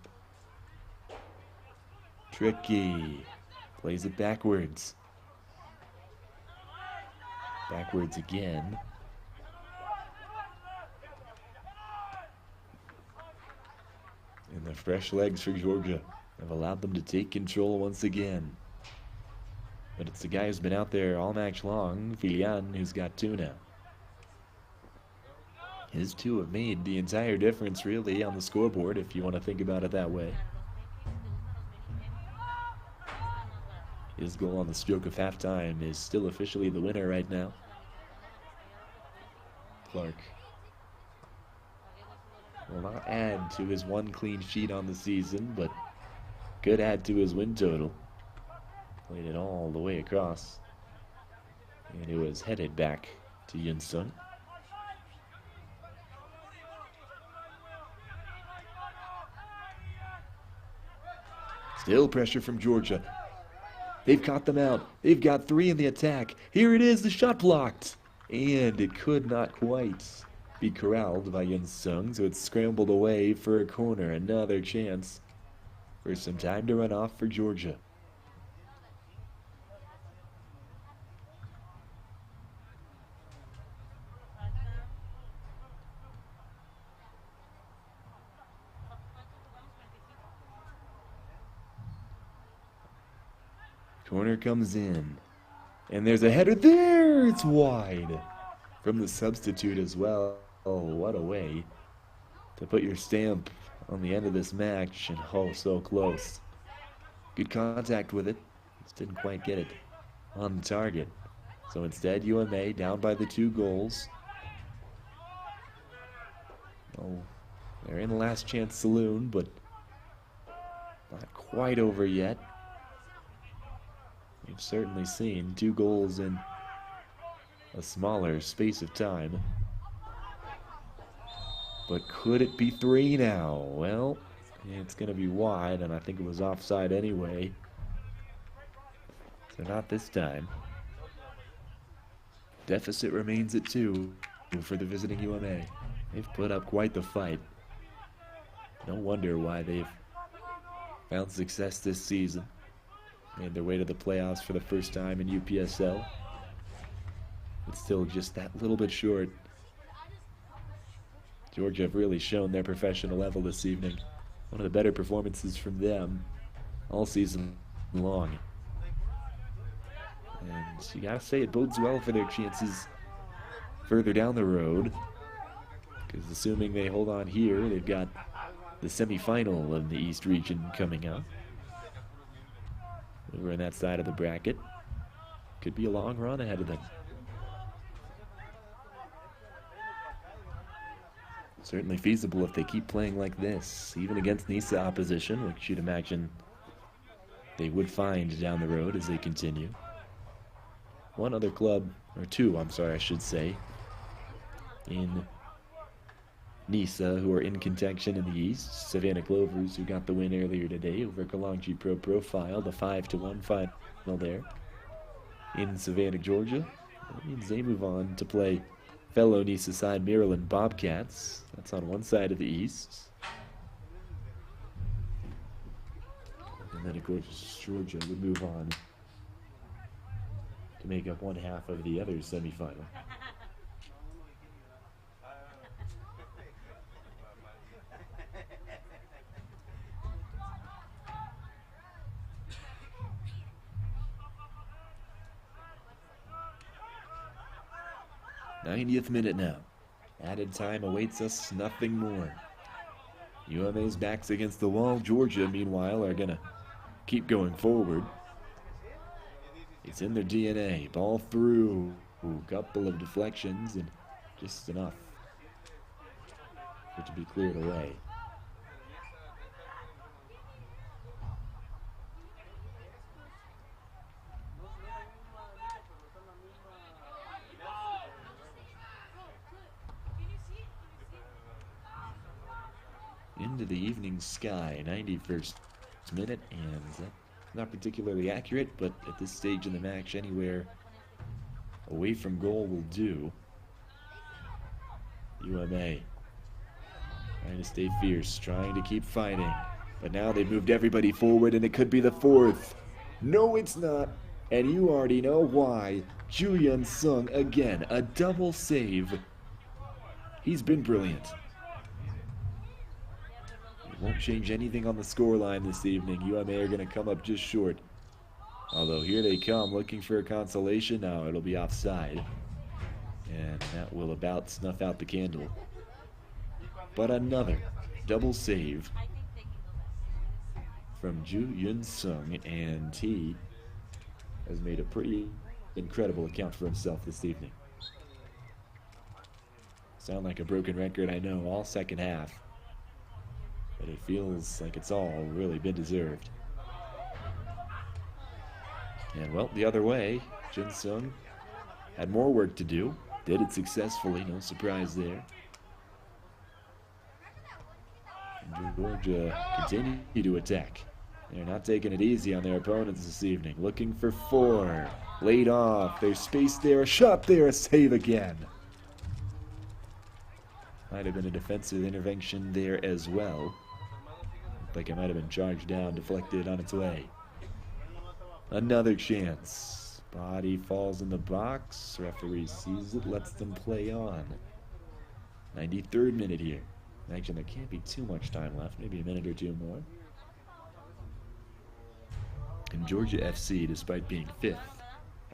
Tricky. Plays it backwards. Backwards again. And the fresh legs for Georgia have allowed them to take control once again. But it's the guy who's been out there all match long, Filian, who's got 2 now. His 2 have made the entire difference, really, on the scoreboard, if you want to think about it that way. His goal on the stroke of halftime is still officially the winner right now. Clark will not add to his 1 clean sheet on the season, but could add to his win total. Played it all the way across. And it was headed back to Yun Sung. Still pressure from Georgia. They've caught them out. They've got 3 in the attack. Here it is, the shot blocked. And it could not quite be corralled by Yun Sung, so it's scrambled away for a corner. Another chance for some time to run off for Georgia. Corner comes in. And there's a header there. It's wide. From the substitute as well. Oh, what a way to put your stamp on the end of this match. And oh, so close. Good contact with it. Just didn't quite get it on the target. So instead, UMA down by the 2 goals. Oh, they're in the last chance saloon, but not quite over yet. We've certainly seen 2 goals in a smaller space of time. But could it be 3 now? Well, it's going to be wide, and I think it was offside anyway. So not this time. Deficit remains at 2 for the visiting UMA. They've put up quite the fight. No wonder why they've found success this season. Made their way to the playoffs for the first time in UPSL. But still just that little bit short. Georgia have really shown their professional level this evening. One of the better performances from them all season long. And you gotta say it bodes well for their chances further down the road. Because assuming they hold on here, they've got the semifinal of the East region coming up. Over on that side of the bracket. Could be a long run ahead of them. Certainly feasible if they keep playing like this, even against NISA opposition, which you'd imagine they would find down the road as they continue. One other club, or 2, I'm sorry, I should say, in NISA who are in contention in the East. Savannah Clovers, who got the win earlier today over Kalangji Pro Profile, the 5-1 final there in Savannah, Georgia. That means they move on to play fellow NISA side Maryland Bobcats. That's on one side of the East. And then, of course, Georgia would move on to make up one half of the other semifinal. '90th minute now. Added time awaits us, nothing more. UMA's backs against the wall. Georgia, meanwhile, are going to keep going forward. It's in their DNA. Ball through. Couple of deflections and just enough for it to be cleared away. Into the evening sky, 91st minute, and not particularly accurate, but at this stage in the match, anywhere away from goal will do. UMA trying to stay fierce, trying to keep fighting, but now they've moved everybody forward, and it could be the 4th. No, it's not, and you already know why. Ju Yun Sung again, a double save. He's been brilliant. Won't change anything on the scoreline this evening. UMA are going to come up just short. Although here they come looking for a consolation. Now it'll be offside. And that will about snuff out the candle. But another double save from Ju Yun Sung. And he has made a pretty incredible account for himself this evening. Sound like a broken record, I know, all second half. But it feels like it's all really been deserved. And well, the other way, Jun Sung had more work to do. Did it successfully, no surprise there. And Georgia continue to attack. They're not taking it easy on their opponents this evening. Looking for 4. Laid off. There's space there. A shot there. A save again. Might have been a defensive intervention there as well. Looked like it might have been charged down, deflected on its way. Another chance. Body falls in the box. Referee sees it, lets them play on. 93rd minute here. Imagine there can't be too much time left. Maybe a minute or two more. And Georgia FC, despite being 5th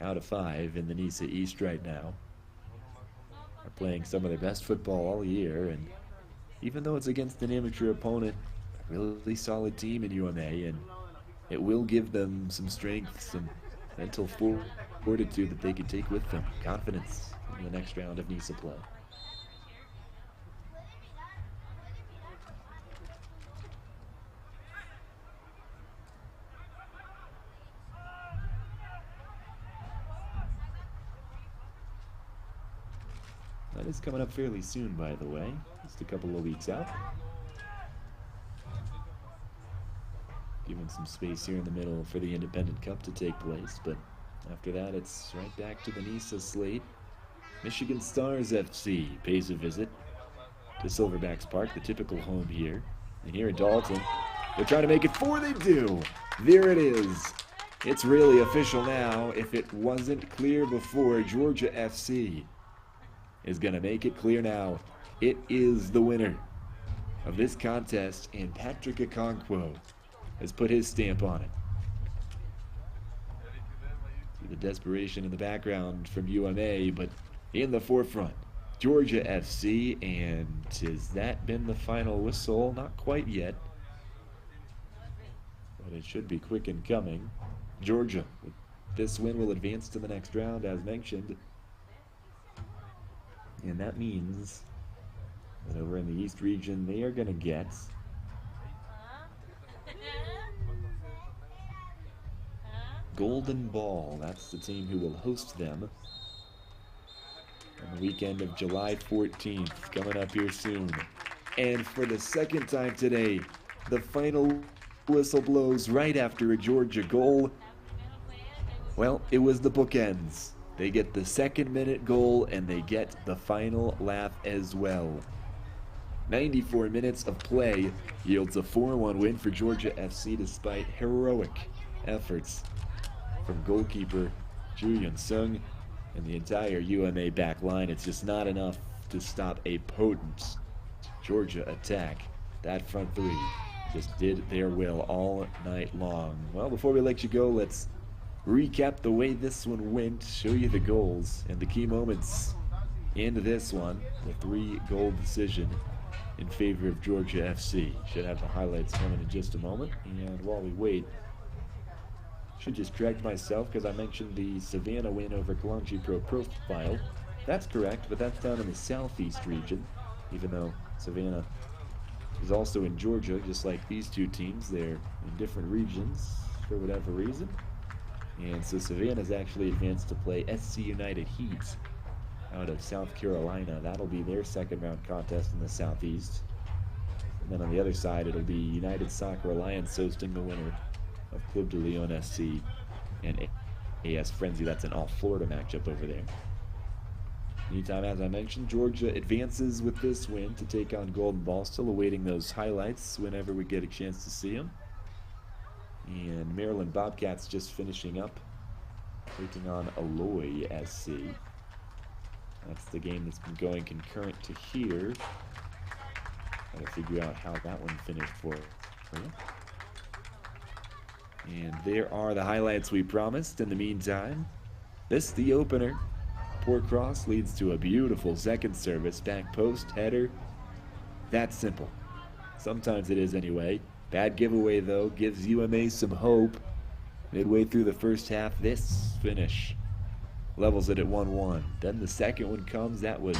out of 5 in the NISA East right now, are playing some of their best football all year. And even though it's against an amateur opponent, a really solid team in UMA, and it will give them some strength, some mental fortitude that they can take with them. Confidence in the next round of NISA play. That is coming up fairly soon, by the way. Just a couple of weeks out. Given some space here in the middle for the Independent Cup to take place, but after that it's right back to the NISA slate. Michigan Stars FC pays a visit to Silverbacks Park, the typical home here. And here in Dalton, they're trying to make it 4. They do! There it is! It's really official now. If it wasn't clear before, Georgia FC is going to make it clear now. It is the winner of this contest, and Patrick Okonkwo has put his stamp on it. See the desperation in the background from UMA, but in the forefront, Georgia FC. And has that been the final whistle? Not quite yet, but it should be quick in coming. Georgia, with this win, will advance to the next round, as mentioned. And that means that over in the East region, they are going to get Golden Ball. That's the team who will host them on the weekend of July 14th, coming up here soon. And for the second time today, the final whistle blows right after a Georgia goal. Well, it was the bookends. They get the 2nd-minute goal, and they get the final laugh as well. 94 minutes of play yields a 4-1 win for Georgia FC despite heroic efforts from goalkeeper Ju Yun-sung and the entire UMA back line. It's just not enough to stop a potent Georgia attack. That front 3 just did their will all night long. Well, before we let you go, let's recap the way this one went, show you the goals and the key moments in this one. The 3-goal decision in favor of Georgia FC. Should have the highlights coming in just a moment. And while we wait, should just correct myself because I mentioned the Savannah win over Kalonji Pro Profile. That's correct, but that's down in the Southeast region, even though Savannah is also in Georgia, just like these two teams. They're in different regions for whatever reason. And so Savannah's actually advanced to play SC United Heat out of South Carolina. That'll be their 2nd-round contest in the Southeast. And then on the other side, it'll be United Soccer Alliance hosting the winner of Club de Leon SC and AS Frenzy. That's an all-Florida matchup over there. Meantime, as I mentioned, Georgia advances with this win to take on Golden Ball. Still awaiting those highlights whenever we get a chance to see them. And Maryland Bobcats just finishing up, taking on Alloy SC. That's the game that's been going concurrent to here. Gotta figure out how that one finished for you. And there are the highlights we promised. In the meantime, this the opener. Poor cross leads to a beautiful second service, back post, header. That's simple. Sometimes it is anyway. Bad giveaway, though, gives UMA some hope. Midway through the first half, this finish levels it at 1-1. Then the second one comes. That was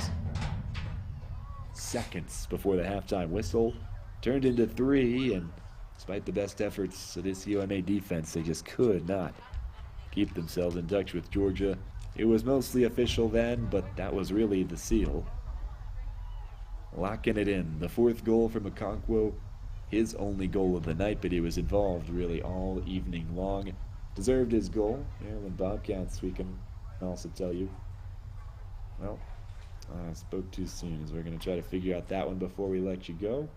seconds before the halftime whistle. Turned into 3, and despite the best efforts of this UMA defense, they just could not keep themselves in touch with Georgia. It was mostly official then, but that was really the seal. Locking it in. The 4th goal from Okonkwo. his only goal of the night, but he was involved really all evening long. Deserved his goal. Maryland Bobcats, we can also tell you. Well, I spoke too soon, as we're going to try to figure out that one before we let you go.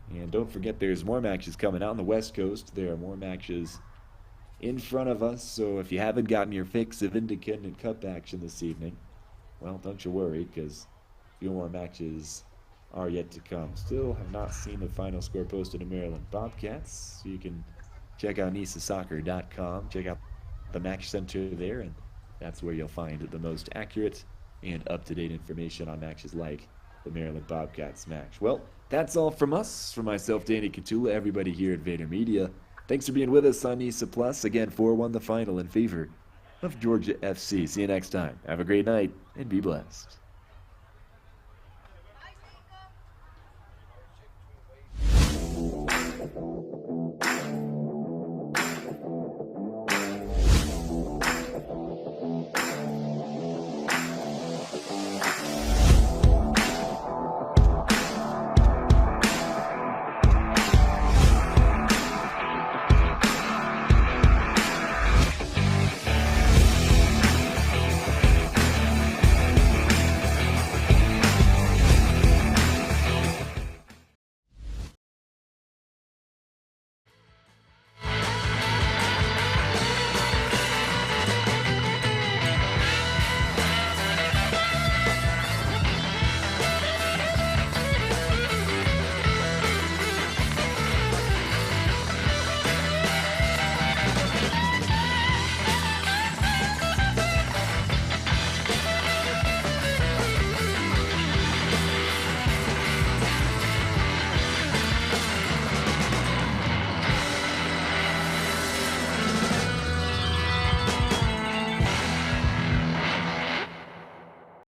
And don't forget, there's more matches coming out on the West Coast. There are more matches in front of us, so if you haven't gotten your fix of Independent Cup action this evening, well, don't you worry, because a few more matches are yet to come. Still have not seen the final score posted in Maryland Bobcats, so you can check out nisasoccer.com, check out the match center there, and that's where you'll find the most accurate and up-to-date information on matches like the Maryland Bobcats match. Well, that's all from us, from myself, Danny Catula, everybody here at Vader Media. Thanks for being with us on NISA Plus. Again, 4-1 the final in favor of Georgia FC. See you next time. Have a great night, and be blessed.